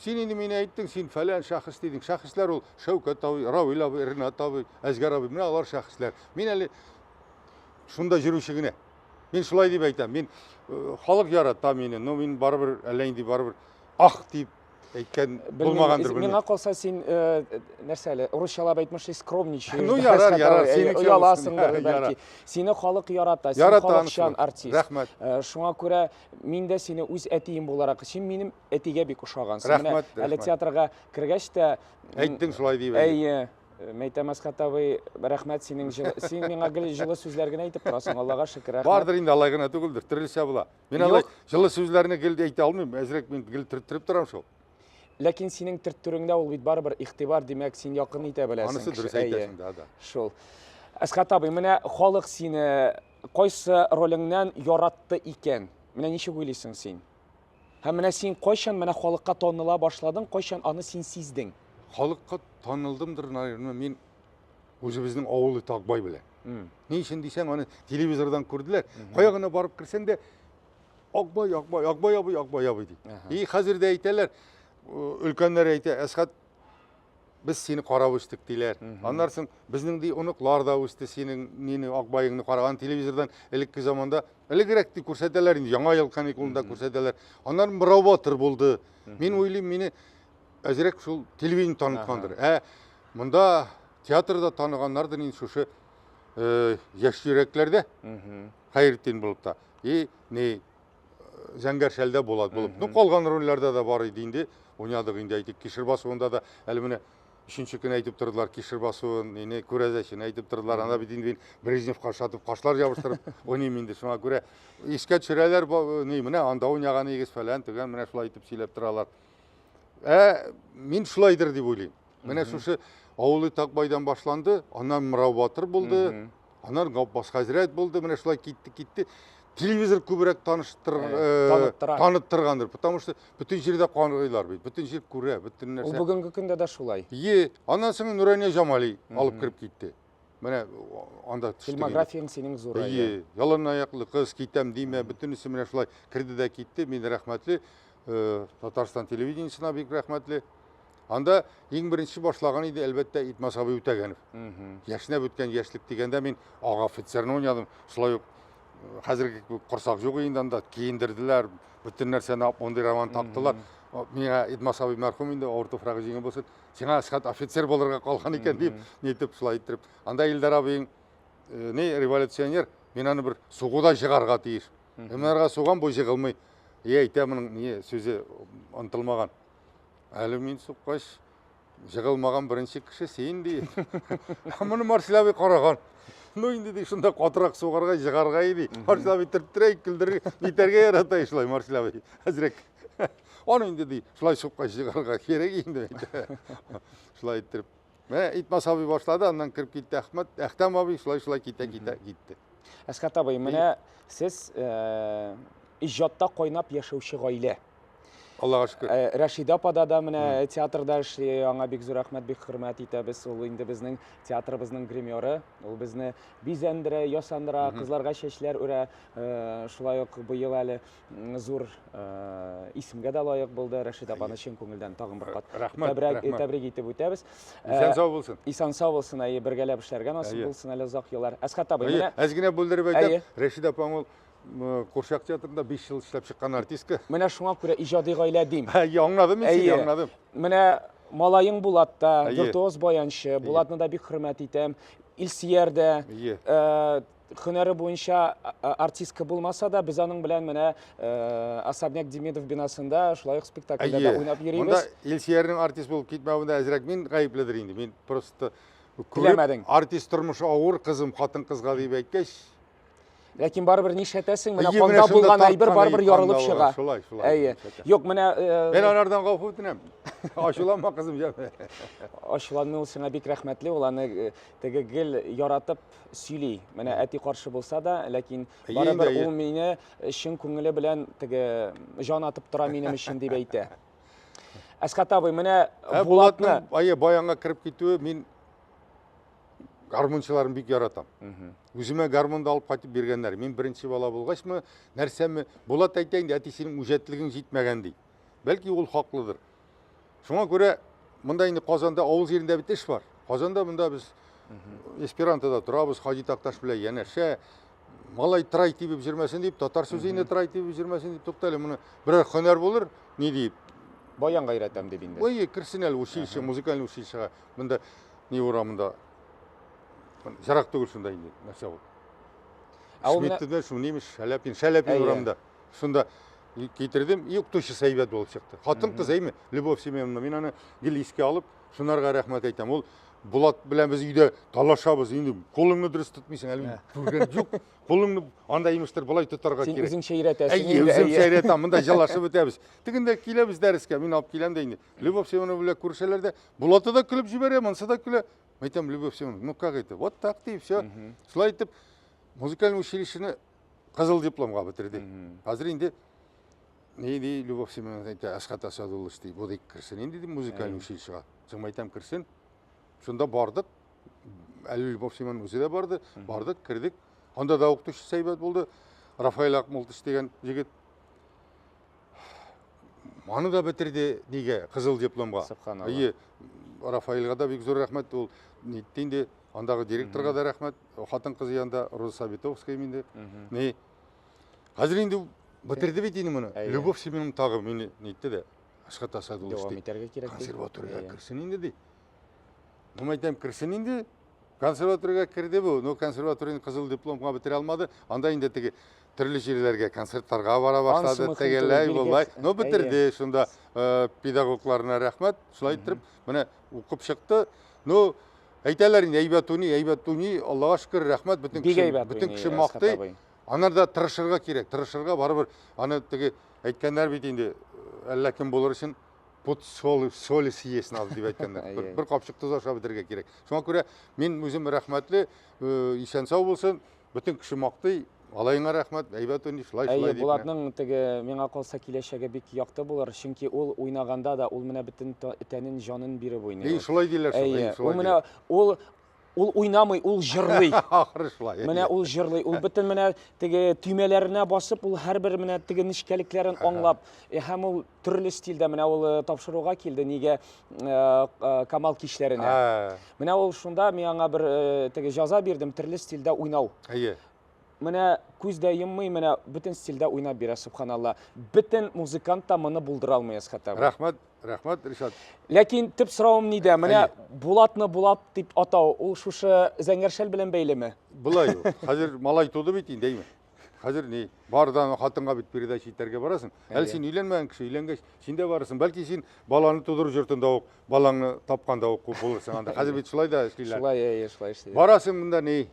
сен енді мені айттың, сен фәлән шақыс дедің. Шақыслар ол Шауқат абай, Рауил абай, Ринат абай, Әзгар абай, міне алар шақыслар. Мен әлі шунда жүрушігіне. Мен шулай деп айтам. Мен халық яратта мені, но мен барыбір әлейінде барыбір ақ deyip әйткен болмағандыр білмеймін. Мен ақылса сен нәрсәлі, орысшалап айтмашы скромничаешь. Ну, ярар, ұяласыңдар бәлки. Сені халық яратта, сен халықшан артист. Рахмет. Шуңа күрә мин дә сені үз әтием буларак, сен минем әтигә бик ошагансың. Рахмет. Әле театрга кергәч тә Әйттің шулай деп. Әйе. Мәйтәм Әсхат абый, рәхмәт син миңа гел җылы сүзләр генә әйтеп торасың. Аллага шөкер, рәхмәт. Бардыр инде алай гына түгелдер, терелсә була. Мен алай җылы сүзләрне гел әйтә алмыйм, әзрәк мен гел тиреп торам шул. Ләкин синең төртүреңдә ул бит барыбер игътибар, димәк син якын итә беләсең. Анысы дөрес әйтәсең да. Шул. Әсхат абый, менә халык сине кайсы ролеңнән яратты икән? Менә ничек уйлыйсың син? Һәм менә син кайчан менә халыкка таныла башладың, кайчан аны син сиздең? Халыкка танылдымдыр, наверное, мен өзебезнең авылы Тагбай белән. Ни өчен дисәң, аны телевизордан күрделәр. Кая гына барып кирсәң дә Акбай абый ди. И хәзер дә әйтәләр, өлкәннәр әйтә, Әсхат, без сине карап үстек диләр. Аннарсың безнең ди оныклар да үсте синең мине Акбайыңны караган телевизордан элекке заманда элегрәк ди күрсәтәләр, инде яңа ел каникулында күрсәтәләр. Аннар Мыраубатыр булды. Мен уйлыйм, мине әзрәк шул телевидение таныткандыр. Монда театрда таныганнардыр инде шушы яшь йөрәкләрдә. Хәйретдин булып та. И не Зәңгәршәлдә булат булып. Ну калган рольләрдә дә бар иде инде. Уйнадык инде әйтик, Кишербасуында да әле менә 3нче көн әйтеп тордылар, Кишербасуын, ине күрәзәчен әйтеп тордылар. Анда бит инде Брежневка шатып, кашлар ябыштырып уйныйм инде. Шуңа күрә искә төшерәләр, менә анда уйнаган игез фәлән төгән, менә шулай итеп сөйләп торалар. Мин шулайдыр дип уйлыйм. Менә шушы авылы Тагбайдан башланды, аннан Мыраубатыр булды, аннан Габбас хәзрәт булды, менә шулай китте. Телевизор күбрәк таныттыргандыр, потому что бүтән җирдә каныйлар бит, бүтән җир күрә, бүтән нәрсә. Ул бүгенге көндә дә шулай. Аннан соң Нурания Жамали алып кирип китте. Менә анда төште. Фильмографияң синең зур. Ялан аяклы кыз китәм димә, бүтәнесе менә шулай кирде дә китте. Мин рәхмәтле Татарстан телевидениесына бик рәхмәтле. Анда иң беренче башлаган иде әлбәттә Итмас абый Үтәгәнов. Яшенә бүткән яшьлек дигәндә мин ага офицерны уйнадым. Шулай ук хәзерге корсак юк инде анда киендерделәр, бүтән нәрсәне мондый роман таптылар. Миңа Итмас абый мәрхүм инде авыр туфрагы җиңе булсын. Сиңа Әсхат офицер булырга калган икән дип, нитеп шулай итеп. Анда Илдар абыйң не революционер, мин аны бер сугуда җигарга тиеш. Менә суган бу җигылмый. Әйтә моның не сүзе онтылмаган. Әле мин суккач җигылмаган беренче кеше син ди. Моны Марсель абый караган. Ну инде ди шунда катырак сугарга җигарга иде. Марсель абый тиртерәй килдер, битәргә ярата шулай Марсель абый. Хәзрәк. Аны инде ди шулай суккач җигарга кирәк инде. Шулай итеп. Менә Итмас абый башлады, аннан кирип китте Әхмәт, Әхтәм абый шулай китте. Әсхат абый, менә сез иҗатта кайнап яшәүче гаилә. Аллага шөкер. Рәшид апада да менә театрда эшли, аңа бик зур рәхмәт, бик хөрмәт итәбез. Ул инде безнең театрыбызның гримеры. Ул безне бизәндерә, ясандыра, кызларга чәчләр үрә. Шулай ук быел әле зур исемгә дә лаек булды. Рәшид апаны чын күңелдән тагын бер кат тәбрик итеп үтәбез. Исән-сау булсын. Исән-сау булсын, бергәләп эшләргә насыйп булсын әле озак еллар. Әсхат абый, менә әзгенә бүлдереп әйтәм, Рәшид апаң ул Курчак театрында 5 ел эшләп чыккан артистка. Менә шуңа күрә иҗади гаилә дим. Аңладым мин сине, аңладым. Менә малайың Булатта, виртуоз баянчы, Булатны да бик хөрмәт итәм. Илсияр дә һөнәре буенча артистка булмаса да, без аның белән менә Особняк Демидов бинасында шулай ук спектакльдә уйнап йөрибез. Монда Илсиярның артист булып китмәвендә әзрәк мин гаепледер инде. Мин просто күрмәдең. Артист тормышы авыр, кызым хатын кызга дип әйткәч, ләкин барыбер нишләтәсең, менә канда булган әйбер барыбер ярылып чыга. Шулай. Юк, менә мен анардан гафу үтенәм. Ачуланма кызым җан. Ачуланмый, ул сиңа бик рәхмәтле, ул аны теге гел яратып сөйли. Менә әти каршы булса да, ләкин барыбер ул мине чын күңеле белән теге җан атып тора минем өчен дип әйтә. Асхат абай, міне Болатны баянға кіріп кетуі, мен гармоншыларын бек яратам. Өзіме гармонды алып қайтып бергендер. Мен бірінші бала болғашмы, нәрсәмі Болат айтайын де, әте сенің өжеттілігің жетмеген дейді. Бәлки ол хақлыдыр. Соңа көре, мұнда енді Қазанда ауыл жерінде бітіш бар. Қазанда мұнда біз эсперантода тұрабыз, Хажи Тақташ біле, яна ше малай тұрай тебіп жүрмесін deyip, татар сөзейіне тұрай тебіп жүрмесін deyip, тоқтайлы, мұны бірер хөнер болыр, не deyip? Баян ғайратам деп енді. Ой, кірсін әлі училище, музыкальный училищеға, мұнда не ұрамында жарақ төгіл сонда енді, нәрсе бол. Шметті шум немеш, шәләпин ұрамында. Сонда кетірдім, ұқтышы сәйбәт болып шықты. Қатын қыз әйме, Любовь Семеновна, мен аны ел еске алып, шынарға рахмет айтам. Ол Болат білән біз үйде талашабыз, енді қолыңны дұрыс тұтмайсың, әлі көрген жоқ. Қолыңны андай еместер бұлай тұтарға керек. Сен өзің шейретесің. Өзім шейретам, мұнда жалашып өтеміз. Тігінде келеміз дәріске, мен алып келем дейінде. Любовь Семеновна біле көршелерде, Болаты да күліп жібере, мұнсы да күлі. Айтам, Любовь Семеновна, ну как это? Вот так дейіп, все. Солай етіп, музыкальный училищені қызыл дипломға бітірді. Қазір енді не дей, Любовь Семеновна айтты, Асхат Асадұлы істей, бұл кірсін. Енді музыкальный училищеға. Соң айтам, кірсін. Сонда бардық, әлі Любовь Семеновна өзі де барды, бардық, кірдік. Онда да оқытушы сәйбәт болды. Рафаэл Ақмолтыш деген жігіт. Маны да бітірді неге, қызыл дипломға. Рафаэлға да бек зор рахмет, ол неттейінде, андағы директорға да рахмет, қатын қызы янда Роза Сабитовская менде. Қазір енді бітірді бетейін мұны. Любовь Семеновна тағы мені нетті де, Асхат Асадұлы істей. Консерваторияға кірсін енді дей. Мұны айтайым, кірсін енді, консерваторияға кірді бұл, но консерваторияның қызыл дипломға бітіре алмады, анда енді тегі түрлі жерлерге, концерттарға бара баштады, тегелей болай. Но бітірді, сонда педагогларына рахмет, солай тұрып, міне оқып шықты. Но айтайлар енді, әйбәтуни, Аллаға шүкір рахмет, бүтін кіші мақтай. Анарда тырышырға керек, тырышырға барыбір, аны теге әйткәннәр бит енді, әлі кім болыр үшін, пұт солі сиесін алды деп әйткәннәр. Бір қапшық тұз аша бітірге керек. Соңа көре, мен өзім рахметлі, ишен сау болсын, бүтін кіші мақтай, алайыңа рахмет, әйбәтуни, шылай дейіп. Болатның теге меңа қалса келешегі бек яқты болар, шынки ол ойнағанда да, ол міне бүтін тәнін жанын біріп ойнайды. Шылай дейлер, Ол ойнамай, ол жырлай. Ақыры шылай. Міне ол жырлай. Ол бүтін міне теге түймелеріне басып, ол әрбір міне теге нішкеліктерін оңлап, һәм ол түрлі стилде міне ол тапшыруға келді неге Камал кишлеріне. Міне ол шында мен аңа бір теге жаза бердім, түрлі стилде ойнау. Міне көзді еммей, міне бүтін стилде ойнап бере, субханалла. Бүтін музыкант та мұны бұлдыра алмай асқаттар. Рахмат, Ришат. Ләкин тіп сұрауым нейді, міне Болатны Болат деп атау, ол шушы зәңгершәл білен бәйлі ме? Бұлай, қазір малай туды бейтін, деймі? Қазір не, бардан қатынға бет передача иттерге барасың. Әлі сен үйленмәген кіші, үйленгеш, сен де барасың. Бәлки сен баланы тудырып жүртін дауық, балаңны тапқан дауық болырсың. Қазір бет шылай да істейлер. Шылай. Барасың мұнда не?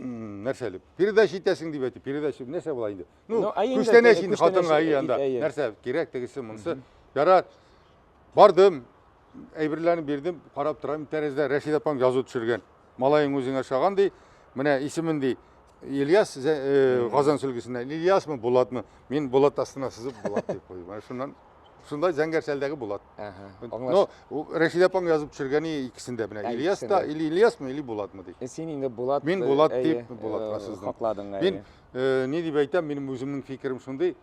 Нәрсәлі, передача итесің деп әйті, передача нәрсе болайынды. Күштен әшінде қатынға анда, нәрсе керек дегісі мұнысы. Ярат, бардым, әйбірлерін бердім, қарап тұрам, тәрізді Рәшид апам жазу түсірген. Малайың өзіңе шаған дей, міне есімін дей, Ильяс Қазан сүлгісінен, Ильяс мы, Болат мы? Мен Болат астына сызып Болат деп қойдым. Сондай зәңгершәлдегі Болат. Рәшид апам жазып түсіргені ikisinde міне, Ильяс та, или Ильяс мы, или Болат мы дей. Сен енді Болат... Мен Болат деп Болатқа сыздым. Қақладың. Мен не деп айтам, менің өзімнің фикірім сондай,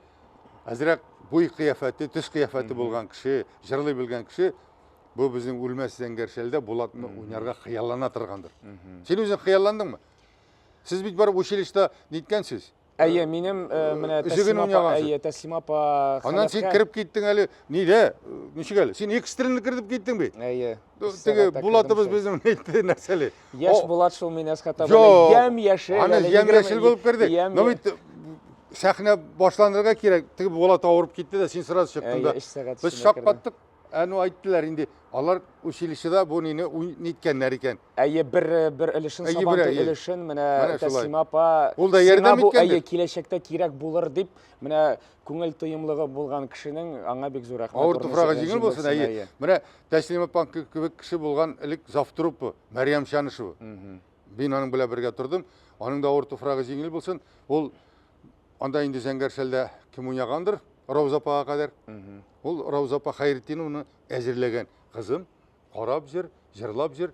әзірек бой қияфәті, түс қияфәті болған кіші, жырлай білген кіші, бұл біздің өлмәс зәңгершәлде Болатын ойнарға қияллана тұрғандыр. Сен өзің қиялландың ма? Сіз бит барып училищта неткенсіз? Әйе, менің Тәслим апа... Анан сен кіріп кеттің әлі, неде? Нешік әлі? Сен экстрені кірдіп кеттің бе? Әйе. Болатыбыз біздің нетті нәрселі. Еш Болат шыл мен әсқата болы, ем-ешіл. Аны ем-ешіл болып кірді. Сәхіне башландырға керек, тігі Болат ауырып кетті де, сен сұрасы шықтың. Біз шақпаттық, әні айттылар, енді алар училищеда бұл нені неткенлер екен. Әйе, бір ілішін, сабанты ілішін, міне Тәслим апа, ол да ердем еткенді. Әйе, келешекте керек болыр деп, міне көңіл тойымлығы болған кішінің аңа бек зор рахмет. Ауыр тұпыраға жеңіл болсын, әйе. Міне Тәслим апаң көбек кіші болған ілік Завтрупы, Мәриям Шанышевы. Мен аның біле бірге тұрдым, аның да ауыр тұпыраға жеңіл болсын. Ол анда енді зәңгершәлде кім ойнағандыр, Рауза апаға қадар. Ол Рауза апа Хайретдинованы әзірлеген қызым, қарап жүр, жырлап жүр.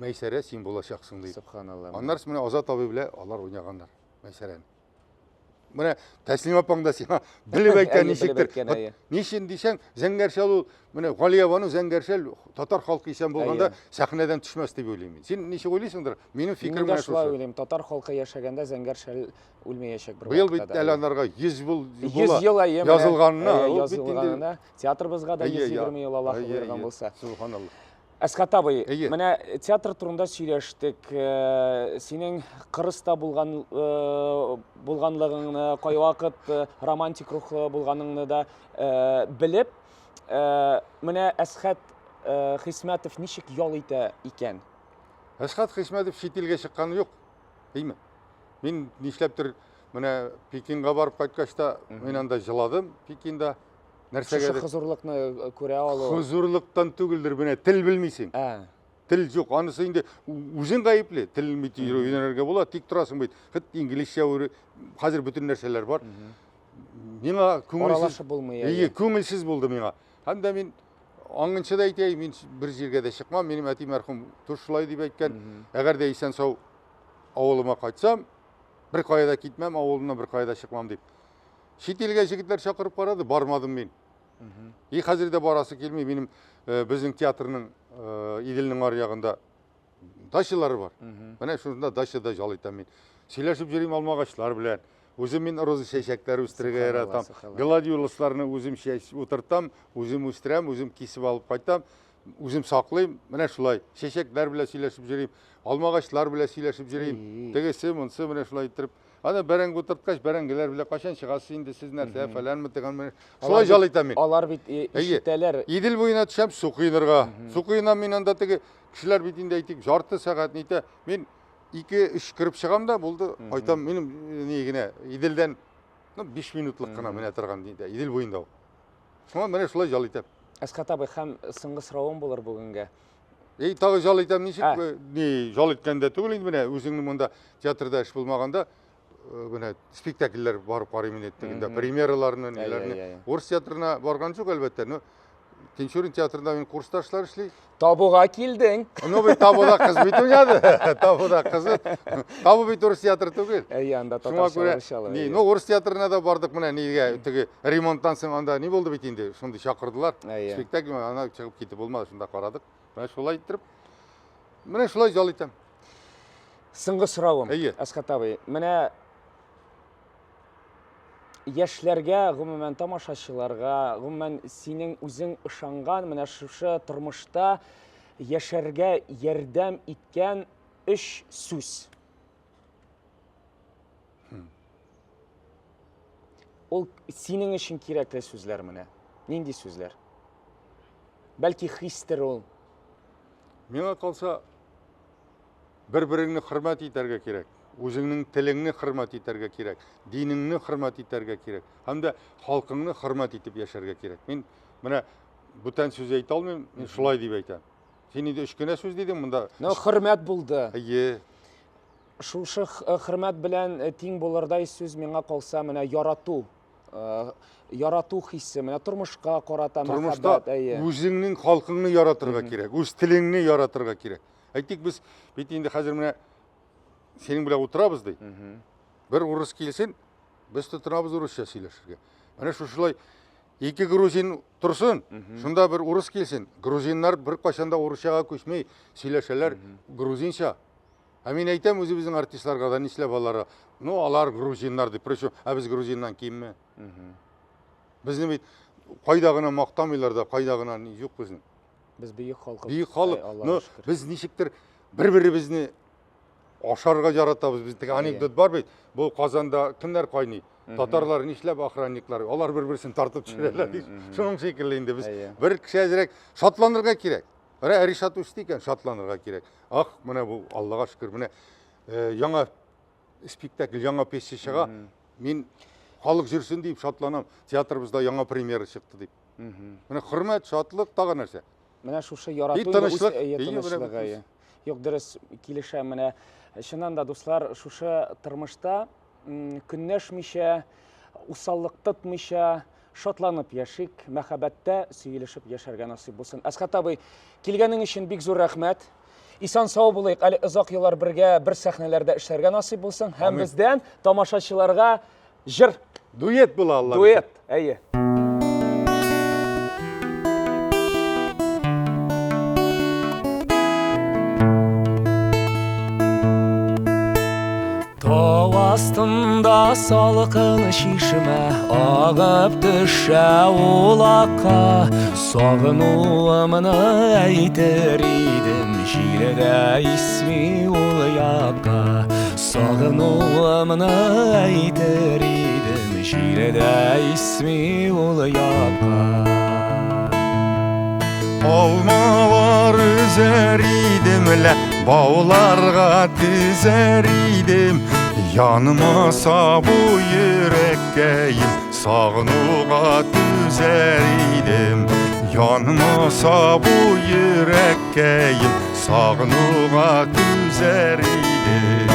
Мәйсәрә сен болашақсың дейді. Субханалла. Анар міне Азат абай біле алар ойнағандар Мәйсәрәні. Міне Тәслим апаң да сен біліп айтқан нешектір. Нешін дейсең, зәңгәршәл ол, міне Ғалиябану зәңгәршәл татар халқы исән болғанда сәхнәден түшмәс деп ойлаймын. Сен неше ойлайсыңдар? Менің фикірім Мен де шулай ойлаймын. Татар халқы яшәгәндә зәңгәршәл үлмәячәк бір Быел бит әле анарға 100 ел язылғанына, театрыбызга да 120 ел Аллах бuyurган булса. Субханалла. Әсхат абый, менә театр турында сөйләштек. Синең Кырыста булганлыгыңны, кай вакыт романтик рухлы булганыңны да белеп, менә Әсхат Хисмәтов ничек ял итә икән? Әсхат Хисмәтов чит илгә чыкканы юк. Дейме? Мин нишләптер менә Пекинга барып кайткачта мен анда җыладым Пекинда. Нәрсәгә хозурлыкны күрә алу? Хозурлыктан түгелдер, менә тел белмисең. Тел юк, анысы инде үзең гаепле. Тел өйрәнергә була, тик торасың бит. Хит инглизчә хәзер бөтен нәрсәләр бар. Миңа күңелсез булмый. Күңелсез булды миңа. Һәм дә мин аңынча да әйтәйм, мин бер җиргә дә чыкмам. Минем әти мәрхүм шулай дип әйткән. Әгәр дә исән сау авылыма кайтсам, бер кая да китмәм, авылымнан бер кая да чыкмам дип. Чит илгә җегетләр чакырып барады, бармадым мин. Хәзер дә барасы килми. Минем безнең театрның Иделнең аръягында дачалары бар. Менә шунда дачада жал итәм мин. Сөйләшеп йөрим алмагачлар белән. Үзем мин роза чәчәкләр үстерергә яратам. Гладиолусларны үзем утыртам, үзем үстерәм, үзем кисеп алып кайтам, үзем саклыйм. Менә шулай чәчәкләр белән сөйләшеп йөрим, алмагачлар белән сөйләшеп йөрим. Тегесе монсы менә шулай итеп. Аны бәрәң утырткач, бәрәңгеләр белән кашан чыгасыз инде сез нәрсә фәләнме дигән менә. Шулай жал итәм мин. Алар бит ишетәләр. Идел буена төшәм су кыйнырга. Су кыйнам мин анда теге кешеләр бит инде әйтик, жарты сәгать нитә. Мин 2-3 кіріп шығам да, болды. Айтам, менің негіне Иделден 5 минутлық қана менә тұрған дейді. Идел бойында. Соңа менә шулай жал итәм. Әсхат абый, һәм соңгы сорауым булыр бүгенгә. Тағы жал итәм ничек? Жал иткәндә түгел инде менә үзеңнең монда театрда эш булмаганда менә спектакльләр барып карыйм инде. Премьераларны, ниләрне. Орыс театрына барган юк әлбәттә. Тинчурин театрында мин курсташлар эшли. Табуга килдең. Бит табуда кыз бит уйнады. Табуда кызы. Табу бит орыс театры түгел. Анда татарчалар шалы. Орыс театрына да бардык менә нигә теге ремонттан соң анда ни булды бит инде. Шунда чакырдылар. Спектакль ана чыгып китеп булмады, шунда карадык. Менә шулай итеп. Менә шулай жал итәм. Соңгы сорауым. Әсхат абый, менә яшьләргә, гомумән тамашачыларга, гомумән синең үзең ышанган, менә шушы тормышта яшәргә ярдәм иткән 3 сүз. Ул синең өчен кирәкле сүзләр менә. Нинди сүзләр? Бәлки хистер ул. Миңа калса бер-береңне хөрмәт итәргә кирәк. Үзеңнең телеңне хөрмәт итәргә кирәк, динеңне хөрмәт итәргә кирәк, һәм дә халкыңны хөрмәт итеп яшәргә кирәк. Мин менә бүтән сүз әйтә алмыйм, мин шулай дип әйтәм. Син инде 3 кенә сүз дидең монда. Хөрмәт булды. Шушы хөрмәт белән тиң булырдай сүз миңа калса менә ярату. Ярату хиссе, менә тормышка карата мәхәббәт. Үзеңнең халкыңны яратырга кирәк, үз телеңне яратырга кирәк. Әйтик без бит инде хәзер менә сенің белән утырабыз ди. Бер урыс килсен, без тотынабыз урысча сөйләшергә. Менә шушылай 2 грузин турсын, шунда бер урыс килсен, грузиннар бер кашанда урысчага күчмәй сөйләшәләр грузинча. Мин әйтәм үзебезнең артистларга да нишләп алар, алар грузиннар дип, причем без грузиннан кимме? Безне бит кайда гына мактамыйлар да, кайда гына юк безнең. Без бийек халык. Бийек халык. Без ничектер бер-беребезне ашарга жаратабыз. Бездә анекдот бар бит. Бу Казанда кемнәр кайный? Татарлар нишләп охранниклар? Алар бер-берсен тартып төшерәләр. Шуның шикелле инде без бер кеше әзрәк шатланырга кирәк. Менә Ришат үсти икән, шатланырга кирәк. Менә бу Аллага шөкер, менә яңа спектакль, яңа пьеса чыга. Мин халык жүрсен дип шатланам. Театрыбызда яңа премьера чыкты дип. Менә хөрмәт, шатлык, тагы нәрсә. Менә шушы ярату тынычлыгы. Юк, дөрес килешә. Менә чыннан да дуслар, шушы тормышта көнләшмичә, усаллык тотмыйча, шатланып яшик, мәхәббәттә сөйлешеп яшәргә насыйп булсын. Әсхат абый, килгәнең өчен бик зур рәхмәт. Исән сау булыйк, әле озак еллар бергә бер сәхнәләрдә эшләргә насыйп булсын. Һәм бездән тамашачыларга җыр, Дуэт була Алла. дуэт. Әйе. Тау астында салқын шишмә ағып төшә улакка, сағынуымны әйтер идем җилдә исми ул якка, сағынуымны әйтер идем җилдә исми ул якка. Алмалар үзәр идем лә, бауларға тезәр идем. Янмаса бу йөрәккәем, сагынуга түзәр идем. Янмаса бу йөрәккәем, сагынуга түзәр идем.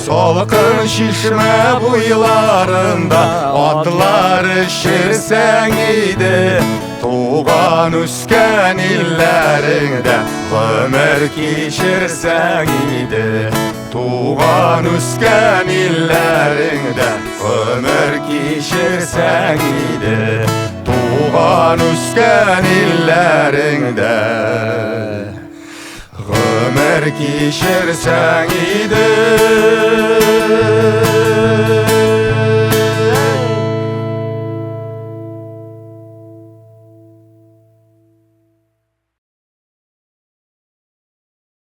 Салқын шишмә буйларында атлар эчерсәң иде, туган үскән илләреңдә гомер кичерсәң иде. Туган үскән илләреңдә гомер кичерсәң иде. Туган үскән илләреңдә гомер кичерсәң иде.